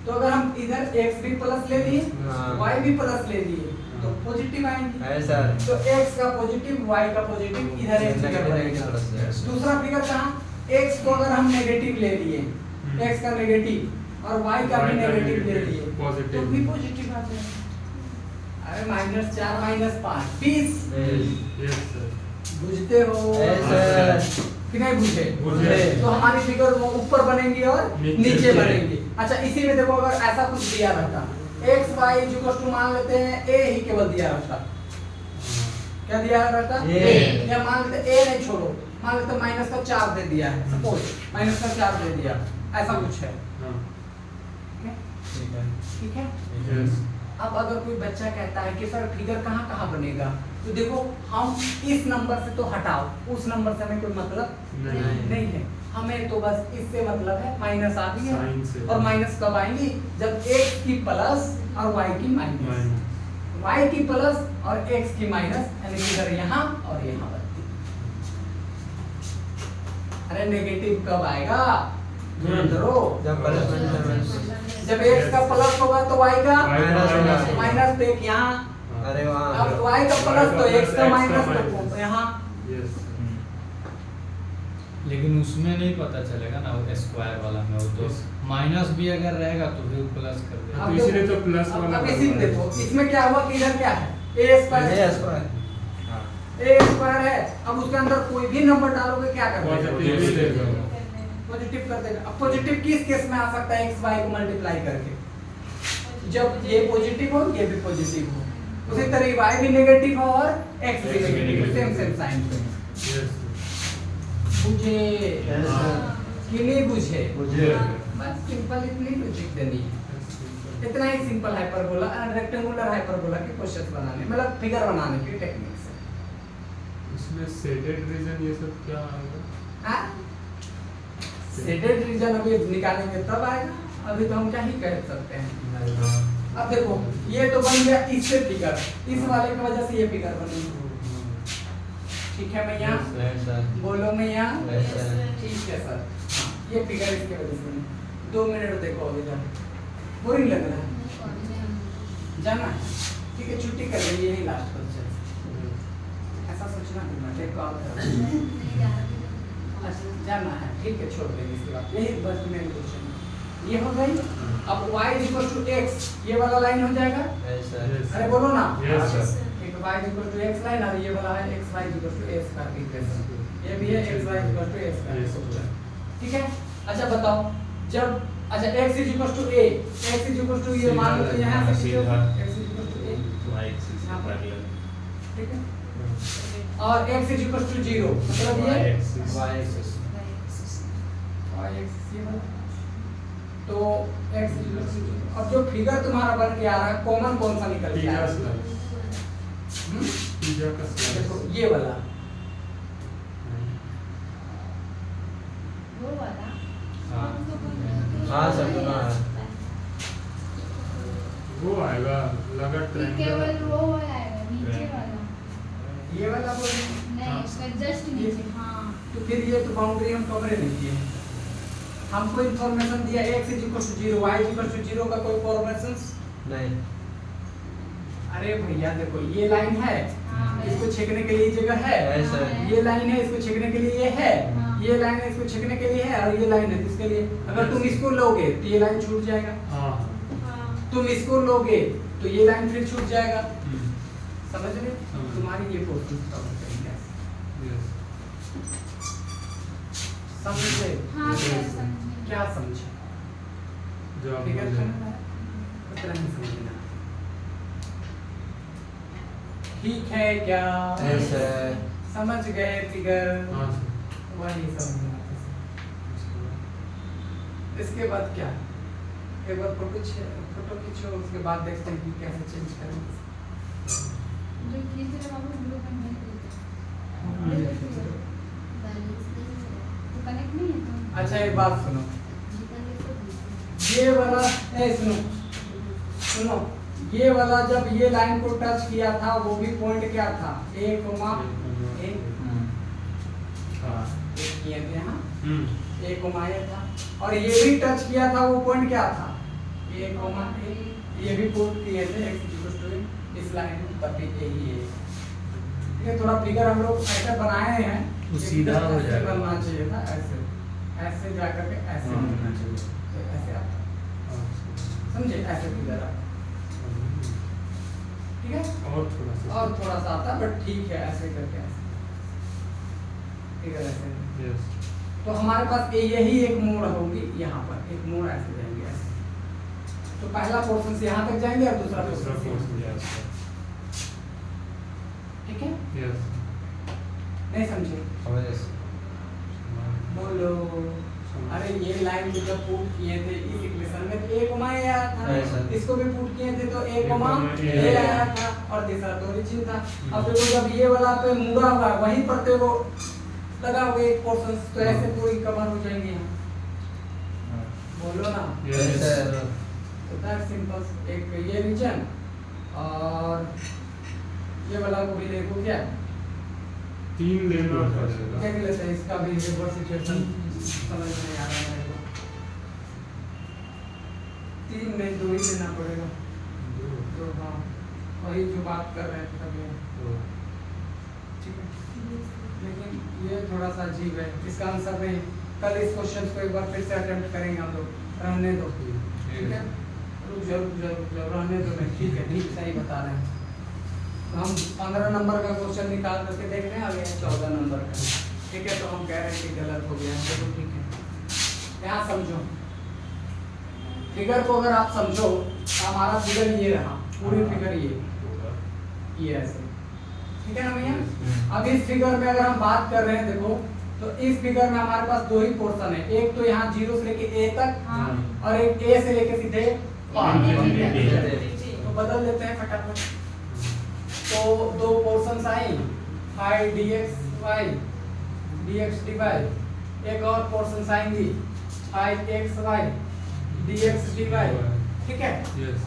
तो अगर हम इधर x भी प्लस ले लिए, हाँ। y भी प्लस ले लिए, तो पॉजिटिव आएंगे। ऐसा, तो x का पॉजिटिव, y का पॉजिटिव, इधर एक फिगर नेगेटिव बनेगा। प्लस है। दूसरा फिगर कहाँ? x को अगर हम नेगेटिव ले लिए, x का नेगेटिव और y का भी Y का नेगेटिव ले negative, लिए, positive। तो भी पॉजिटिव आ जाएगा। अरे -4 -5 20 यस सर बुझते हो? ऐसा, कि नहीं बुझे? बुझे। तो हमारी फिगर वो ऊपर बनेंगी और नीचे नीचे से। बनेंगी। अच्छा इसी में देखो, अगर ऐसा कुछ दिया रहता x y इक्वल टू मान लेते हैं a ही केवल दिया रहता, क्या दिया रहता? A। या मान लेते a नहीं, छोड़ो, मान लेते -4 दे दिया है, सपोज -4 दे दिया, ऐसा कुछ है। हाँ ठीक है, ठीक है, यस अब अगर कोई बच्चा कहता है कि सर फिगर कहाँ कहाँ बनेगा, तो देखो हम इस नंबर से तो हटाओ, उस नंबर से हमें कोई मतलब नहीं। नहीं है, हमें तो बस इससे मतलब है माइनस आ गई साइन है, से। और माइनस कब आएंगी? जब x की प्लस और y की माइनस, y की प्लस और x की माइनस, यानी इधर यहाँ और यहाँ बनती। अरे नेगेटिव कब आएगा? ध्रुव जब प्लस माइनस जब x का प्लस होगा तो y का माइनस माइनस, तो एक यहाँ, अरे वहाँ अब y का प्लस तो x का माइनस, तो यहाँ यस लेकिन उसमें नहीं पता चलेगा ना वो स्क्वायर वाला में, वो तो माइनस भी अगर रहेगा तो भी प्लस कर देगा। तो इसलिए तो प्लस वाला अब इसी देखो इसमें क्या हुआ कि इधर क्या है a स्क्वायर, ये स्क्वायर a स्क्वायर है। अब उसके अंदर कोई भी नंबर डालोगे क्या कर देगा? पॉजिटिव ही देगा। पॉजिटिव कर देगा। अब पॉजिटिव किस केस में आ सकता है? x y को मल्टीप्लाई करके, जब ये पॉजिटिव हो ये भी पॉजिटिव हो, उसी तरह y भी नेगेटिव हो और x भी नेगेटिव, सेम सेम साइन पे। यस बुझे कि नहीं बुझे? मुझे बस सिंपल इतनी लॉजिक देनी है, इतना ही सिंपल हाइपरबोला रेक्टेंगुलर हाइपरबोला के क्वेश्चन बनाने, मतलब फिगर बनाने की टेक्निक से। इसमें शेडेड रीजन ये सब क्या आएगा? हाँ? शेडेड रीजन अभी निकालेंगे तब आएगा, अभी तो हम क्या ही कह सकते हैं। अब देखो ये तो बन गया इससे फिगर, इस वाले की वजह से ये फिगर बनी। ठीक है भैया? Right sir. बोलो भैया? Yes, sir. ठीक है सर। हाँ, ये फिगर इसके वजह से बनी। 2 मिनट देखो अभी तक बोरिंग लग रहा है, जाना है? ठीक है छुट्टी कर लीजिए, यही लास्ट क्वेश्चन। ऐसा सोचना नहीं, मैं टेक कॉल कर जाना है, ठीक है छोड़ देंगे इसके बाद, यही बस मेन क्वेश्चन ये हो गई। अब y x ये वाला लाइन हो जाएगा, ऐसा अरे बोलो ना, यस सर। एक y x लाइन और ये वाला है x y s का इक्वेशन, ये भी है x y s का इक्वेशन। ठीक है? अच्छा बताओ जब अच्छा x a ये मान लो यहाँ से x a ठीक है, और x 0 मतलब ये y एक्सिस y एक्सिस ये वाला, तो x अब जो फिगर तुम्हारा बन के आ रहा है कॉमन कौन सा निकल के आ रहा है? पिज्जा का देखो स्लाइस। ये वाला वो वाला हाँ सर सुना है वो आएगा लगा ये केवल वो वाला आएगा, नीचे वाला ये वाला बोल, नहीं, इसका जस्ट नीचे। हाँ तो फिर ये तो बाउंड्री हम कवर नहीं किए, हमको इंफॉर्मेशन दिया x 0 y 0 का कोई इंफॉर्मेशन नहीं। अरे भैया देखो ये लाइन है, हाँ, इसको छेकने के लिए जगह है, ऐसा है। ये लाइन है इसको छेकने के लिए ये है, हाँ। ये लाइन है इसको छेकने के लिए है, और ये लाइन है इसके लिए। अगर तुम इसको लोगे तो ये लाइन छूट जाएगा, हाँ तुम इसको लोगे तो ये लाइन फिर छूट जाएगा। समझ रहे? तुम्हारी ये कोशिश यस समझे? हाँ Yes. सर, समझे। क्या समझे? जो आप फिगर बोले। करना है उतना ही समझना। ठीक है क्या? ऐसा समझ गए फिगर? हाँ सर। वही समझना। इसके बाद क्या? एक बार फोटो खींचो, उसके बाद देखते हैं कि कैसे चेंज करेंगे। जो खींच रहे बाबू ब्लू पेन नहीं तो कनेक्ट नहीं है तो अच्छा एक बात सुनो, ये वाला सुनो सुनो, ये वाला जब ये लाइन को टच किया था वो भी पॉइंट क्या था? a, a हाँ किए थे यहाँ a, ये था, और ये भी टच किया था वो पॉइंट क्या था? a, a ये भी पुट किए थे x इस लाइन पर भी यही है। ठीक है, थोड़ा फिगर हम लोग ऐसे बनाए हैं वो सीधा हो ऐसे जाएगा। बनना चाहिए था, ऐसे ऐसे जाकर के ऐसे हाँ। बनना चाहिए, तो ऐसे आता समझे, ऐसे फिगर आता। ठीक है, और थोड़ा सा आता बट ठीक है, ऐसे करके ऐसे फिगर ऐसे। यस तो हमारे पास यही एक मोड़ होगी, यहाँ पर एक मोड़ ऐसे जाएंगे ऐसे। तो पहला पोर्शन से यहाँ तक जाएंगे और दूसरा दूसरा पोर्शन पोर्शन से यहाँ तक। ठीक है, यस नहीं समझे? समझ बोलो। अरे ये लाइन को जब पुट किए थे इस इक्वेशन में तो a आया ऐसा। था, इसको भी पुट किए थे तो a A आया था, और तीसरा तो ओरिजिन था। अब देखो जब ये वाला पे मुड़ा हुआ है वहीं पर तो वो लगा हुआ एक पोर्शन, तो ऐसे पूरी कवर हो जाएंगे यहाँ। बोलो ना। यस तो दैट सिंपल, एक ये रीजन और ये वाला को भी देखो क्या 3 लेना पड़ेगा। देख लेते हैं इसका भी रिवर्स इक्वेशन समझ में आ रहा है मेरे को। 3 नहीं 2 ही लेना पड़ेगा। तो हाँ वही जो बात कर रहे थे अभी, ठीक है। लेकिन ये थोड़ा सा अजीब है, इसका आंसर नहीं। कल इस क्वेश्चन को एक बार फिर से अटेम्प्ट करेंगे हम लोग, रहने दो, ठीक है। रुक जाओ रहने दो, नहीं ठीक है, ठीक सही बता रहे हैं। हम 15 नंबर का क्वेश्चन निकाल करके देख रहे हैं, अभी 14 नंबर का, ठीक है। तो हम कह रहे हैं कि गलत हो गया, चलो ठीक है। यहाँ समझो फिगर को, अगर आप समझो तो हमारा फिगर ये रहा, पूरी फिगर ये ऐसे, ठीक है ना भैया। अब इस फिगर में अगर हम बात कर रहे हैं, देखो तो इस फिगर में हमारे पास 2 ही पोर्शन है, एक तो यहाँ 0 से लेके A तक और एक A से लेके सीधे 5। तो बदल देते हैं फटाफट। तो 2 पोर्शंस आई, 5 dxy dx dy, एक और पोर्शंस आएंगी 5xy dx dy, ठीक है।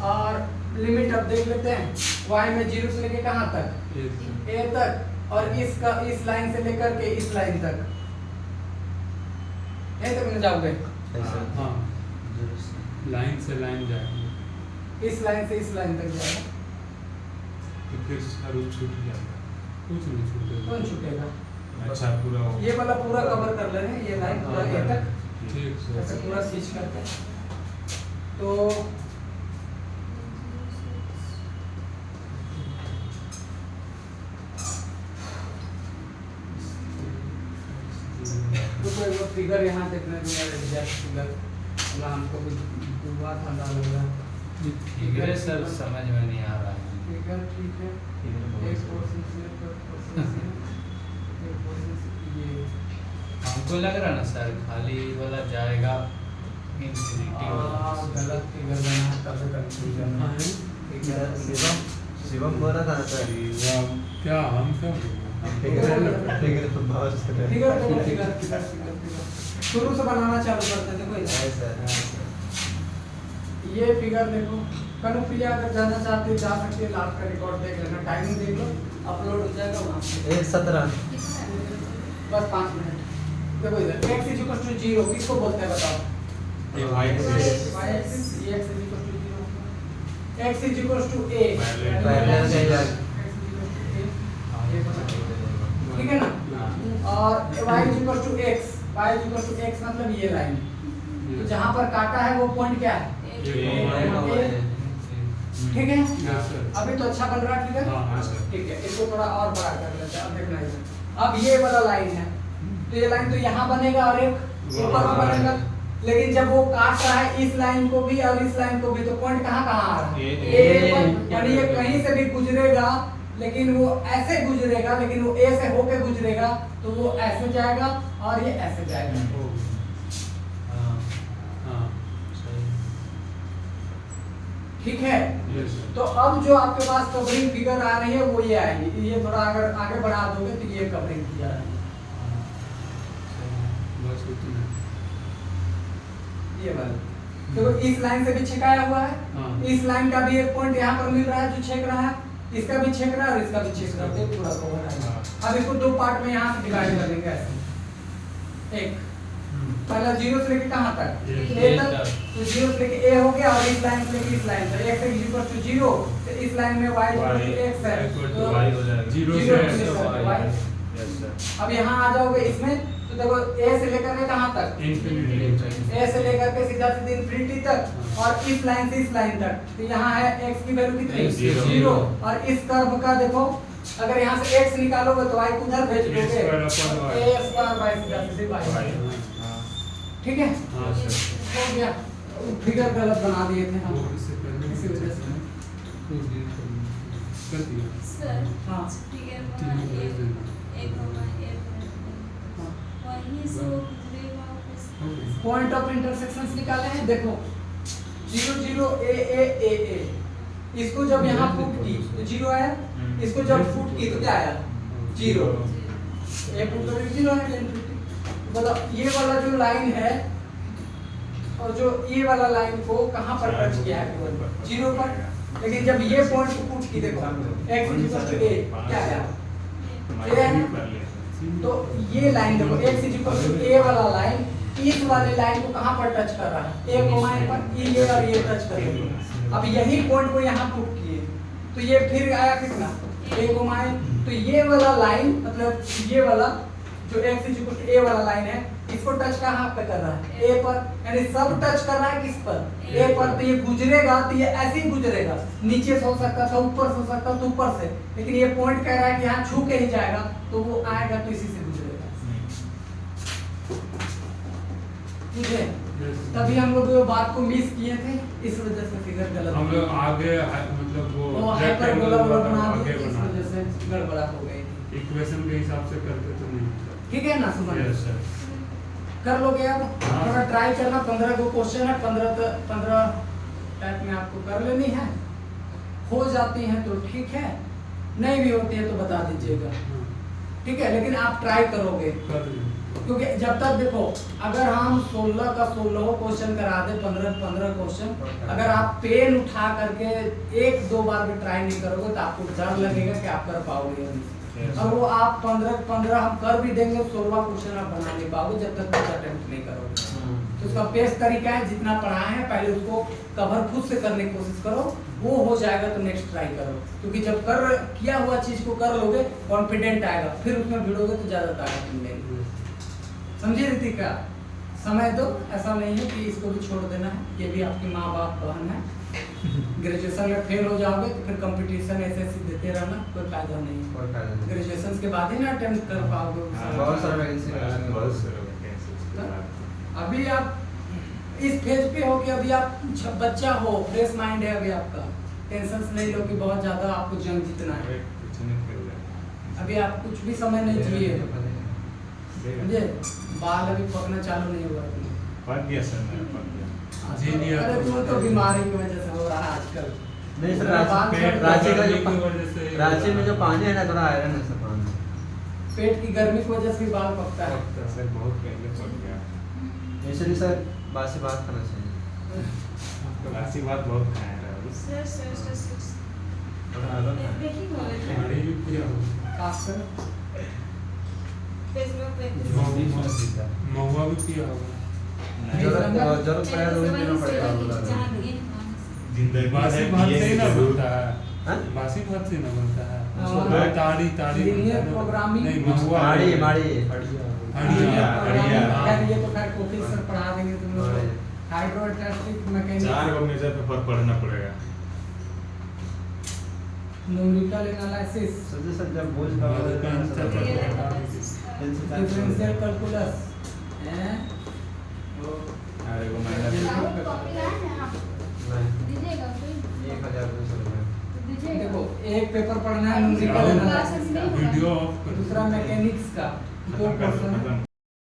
और लिमिट अब देख लेते हैं, y में 0 से लेके कहाँ तक, A तक, और इसका इस लाइन से लेकर के इस लाइन तक, यहीं तक जाओगे। हाँ लाइन से लाइन जाएगी, इस लाइन से इस लाइन तक जाएगा, तो फिर सारू छूट जाएगा। कुछ नहीं छूटेगा। कौन छूटेगा? अच्छा पूरा हो ये वाला पूरा कवर कर ले रहे हैं, ये लाइन पूरा A तक ठीक से ऐसे पूरा खींच करके। तो तो फिगर यहाँ देखने को यार एग्जैक्ट फिगर ना हमको भी बात अंदाजा लग रहा है। फिगर सर समझ में नहीं आ रहा है। फिगर ठीक है, एक पोर्शन से एक पोर्शन से ये हमको लग रहा ना सर खाली वाला जाएगा इंफिनिटी वाला। गलत फिगर बना तब कंफ्यूजन है। शिवम बोल रहा था ना सर, क्या हम सब फिगर तो बहुत फिगर शुरू से बनाना चालू करते थे कोई। सर। ये फिगर देखो, कनुप्रिया अगर जाना चाहते हो जा सकते हैं, लास्ट का रिकॉर्ड देख लेना, टाइमिंग देख लो, अपलोड हो जाएगा वहाँ से। 1:17 बस 5 मिनट। देखो इधर x इज इक्वल टू 0 किसको बोलते हैं बताओ? ये y y से एक्सिस ये x is equal to 0, x is equal to a, parallel से जाएगा। ठीक है ना। और y is equal to x, y is equal to x मतलब ये लाइन, तो जहाँ पर काटा है वो पॉइंट क्या है? ठीक है। अभी तो अच्छा बन रहा है फिगर। हाँ, सर। ठीक है, इसको थोड़ा और बड़ा कर लेते हैं। अब देखना है, अब ये वाला लाइन है, तो ये लाइन तो यहाँ बनेगा और एक ऊपर में बनेगा, लेकिन जब वो काट रहा है इस लाइन को भी और इस लाइन को भी, तो पॉइंट कहाँ कहाँ आ रहा है? ए पर, यानी ये कहीं से भी गुजरेगा, लेकिन वो ऐसे गुजरेगा, लेकिन वो ए से होके गुजरेगा, तो वो ऐसे जाएगा और ये ऐसे जाएगा। ठीक है। तो अब जो आपके पास कवरिंग फिगर आ रही है वो ये आएगी, ये थोड़ा अगर आगे बढ़ा दोगे तो ये कवरिंग फिगर आएगी, ये वाली। देखो इस लाइन से भी छेकाया हुआ है, हाँ। इस लाइन का भी एक पॉइंट यहाँ पर मिल रहा है जो छेक रहा है, इसका भी छेक रहा है और इसका भी छेक रहा है, पूरा कवर है। अब इसको 2 पार्ट में यहाँ से डिवाइड कर देंगे ऐसे। एक पहला 0 से लेके कहाँ तक? A तक, तो 0 से लेके A हो गया और इस लाइन से लेके इस लाइन तक, x इज इक्वल टू 0, तो इस लाइन में y इक्वल टू x है, तो y हो जाएगा। 0 0 से y। Yes sir. अब यहाँ आ जाओगे इसमें, तो देखो A से लेकर के कहाँ तक? इंफिनिटी A से लेकर के सीधा सीधी इंफिनिटी तक और इस लाइन से इस लाइन तक, तो यहाँ है x की वैल्यू कितनी? 0। और इस कर्व का देखो, अगर यहाँ से x निकालोगे तो y को उधर भेज दोगे, a स्क्वायर बाय सीधा सीधी y। ठीक है, हाँ सर। हो गया। फिगर गलत बना दिए थे हम, वो इससे पहले इसी वजह से। कर दिया। सर हाँ। फिगर तीन में मिनट देना। एक वहीं से वो गुजरेगा वापस। पॉइंट ऑफ इंटरसेक्शंस निकाले हैं, देखो 0 0 a a a a, इसको जब यहाँ फुट की तो 0 आया, इसको जब फुट की तो क्या आया? 0। a फुट तो 0 है, मतलब ये वाला जो लाइन है और जो ये वाला लाइन को कहाँ पर टच किया है? केवल 0 पर, लेकिन जब ये पॉइंट को पुट की देखो x इक्वल टू a क्या आया? तो ये लाइन देखो x is equal to a वाला लाइन इस वाले लाइन को कहां पर टच कर रहा है a कोमा a पर ये और ये टच कर रहे हैं। अब यही पॉइंट को यहां पुट किए तो ये फिर आया कितना a कोमा a। तो ये वाला लाइन मतलब ये वाला जो x is equal to a वाला लाइन है इसको टच कहां पे कर रहा है a पर, यानी सब टच कर रहा है किस पर a पर। तो ये गुजरेगा तो ये ऐसे ही गुजरेगा, नीचे से हो सकता था ऊपर से हो सकता था ऊपर से, लेकिन ये पॉइंट कह रहा है कि यहाँ छू के ही जाएगा तो वो आएगा तो इसी से गुजरेगा। ठीक है, तभी हम लोग वो बात को मिस किए थे, इस वजह से फिगर गलत हम लोग आगे मतलब वो हाइपरबोला बना आगे दिए, इस बना वजह से गड़बड़ा हो गई थी। इक्वेशन के हिसाब से करते तो नहीं होता। ठीक है ना सुमन? Yes sir. कर लोगे अब? हाँ। थोड़ा ट्राई करना, 15 को क्वेश्चन है, 15 टाइप में आपको कर लेनी है। हो जाती हैं तो ठीक है, नहीं भी होती है तो बता दीजिएगा। ठीक है, लेकिन आप ट्राई करोगे कर लो। क्योंकि जब तक देखो अगर हम 16 का 16 क्वेश्चन करा दे 15 क्वेश्चन, अगर आप पेन उठा करके 1-2 बार भी ट्राई नहीं करोगे तो आपको डर लगेगा कि आप कर पाओगे या नहीं। और वो आप 15 हम कर भी देंगे, 16 क्वेश्चन आप बना नहीं पाओगे जब तक कुछ अटेम्प्ट नहीं करोगे। तो उसका बेस्ट तरीका है जितना पढ़ाए हैं पहले उसको कवर खुद से करने की कोशिश करो, वो हो जाएगा तो नेक्स्ट ट्राई करो। क्योंकि जब किया हुआ चीज को कर लोगे कॉन्फिडेंट आएगा, फिर उसमें भिड़ोगे तो ज्यादा ताकत मिलेगी। समझिए रितिका? समय दो, ऐसा नहीं है कि इसको भी छोड़ देना है, ये भी आपकी माँ बाप बहन है। ग्रेजुएशन में फेल हो जाओगे तो फिर कंपटीशन ऐसे देते रहना कोई फायदा नहीं है। कोई फायदा नहीं। ग्रेजुएशन के बाद ही ना अटेम्प्ट कर पाओगे। बहुत सारा वैकेंसी बहुत सारे वैकेंसी। अभी आप इस फेज पे हो कि अभी आप बच्चा हो, फ्रेश माइंड है अभी आपका, टेंशन नहीं लो कि बहुत ज्यादा आपको जंग जीतना है। कुछ नहीं कर रहा। अभी आप कुछ भी समय नहीं जिए, समझे? बाल अभी पकना चालू नहीं हुआ है। पक गया सर, मेरा पक गया। जी नहीं आता। अरे वो तो बीमारी की वजह से हो रहा है आजकल। नहीं सर, बाल पेट रांची का जो की वजह से रांची में जो पानी है ना थोड़ा आयरन है सर पानी। पेट की गर्मी की वजह से भी बाल पकता है। सर बहुत पहले पक गया। इसलिए सर बासी बात करना चाहिए। बासी बात बहुत खाया रहा है। सर थोड़ा अलग है। देखिए हमारी भी किया होगा। खासकर फेसबुक पे महुआ भी किया होगा। जरूरत पड़ेगा तो देना पड़ेगा। जिंदगी बासी है, भात पिए से ही ना से बनता हाँ? है। बासी भात से ना बनता है। हाँ। ताड़ी Linear programming। नहीं महुआ माड़ी माड़ी हड़िया हड़िया। यार ये तो खैर कोफिल सर पढ़ा देंगे तुम लोग को। हाइड्रोइलेक्ट्रिक मैकेनिक्स, 4 गो मेजर पेपर पढ़ना पड़ेगा। न्यूमेरिकल एनालिसिस, सर सर जब बोझ का डिफरेंशियल कैलकुलस हैं। अरे वो महीना राहुल कॉपी लाए हैं आप? नहीं दीजिएगा कोई? 1200 रुपये। दीजिएगा। देखो एक पेपर पढ़ना है न्यूमेरिकल राहुल, एनालिसिस का, वीडियो ऑफ कर। दूसरा मैकेनिक्स का, 2 खत्म कर दो, क्वेश्चन खत्म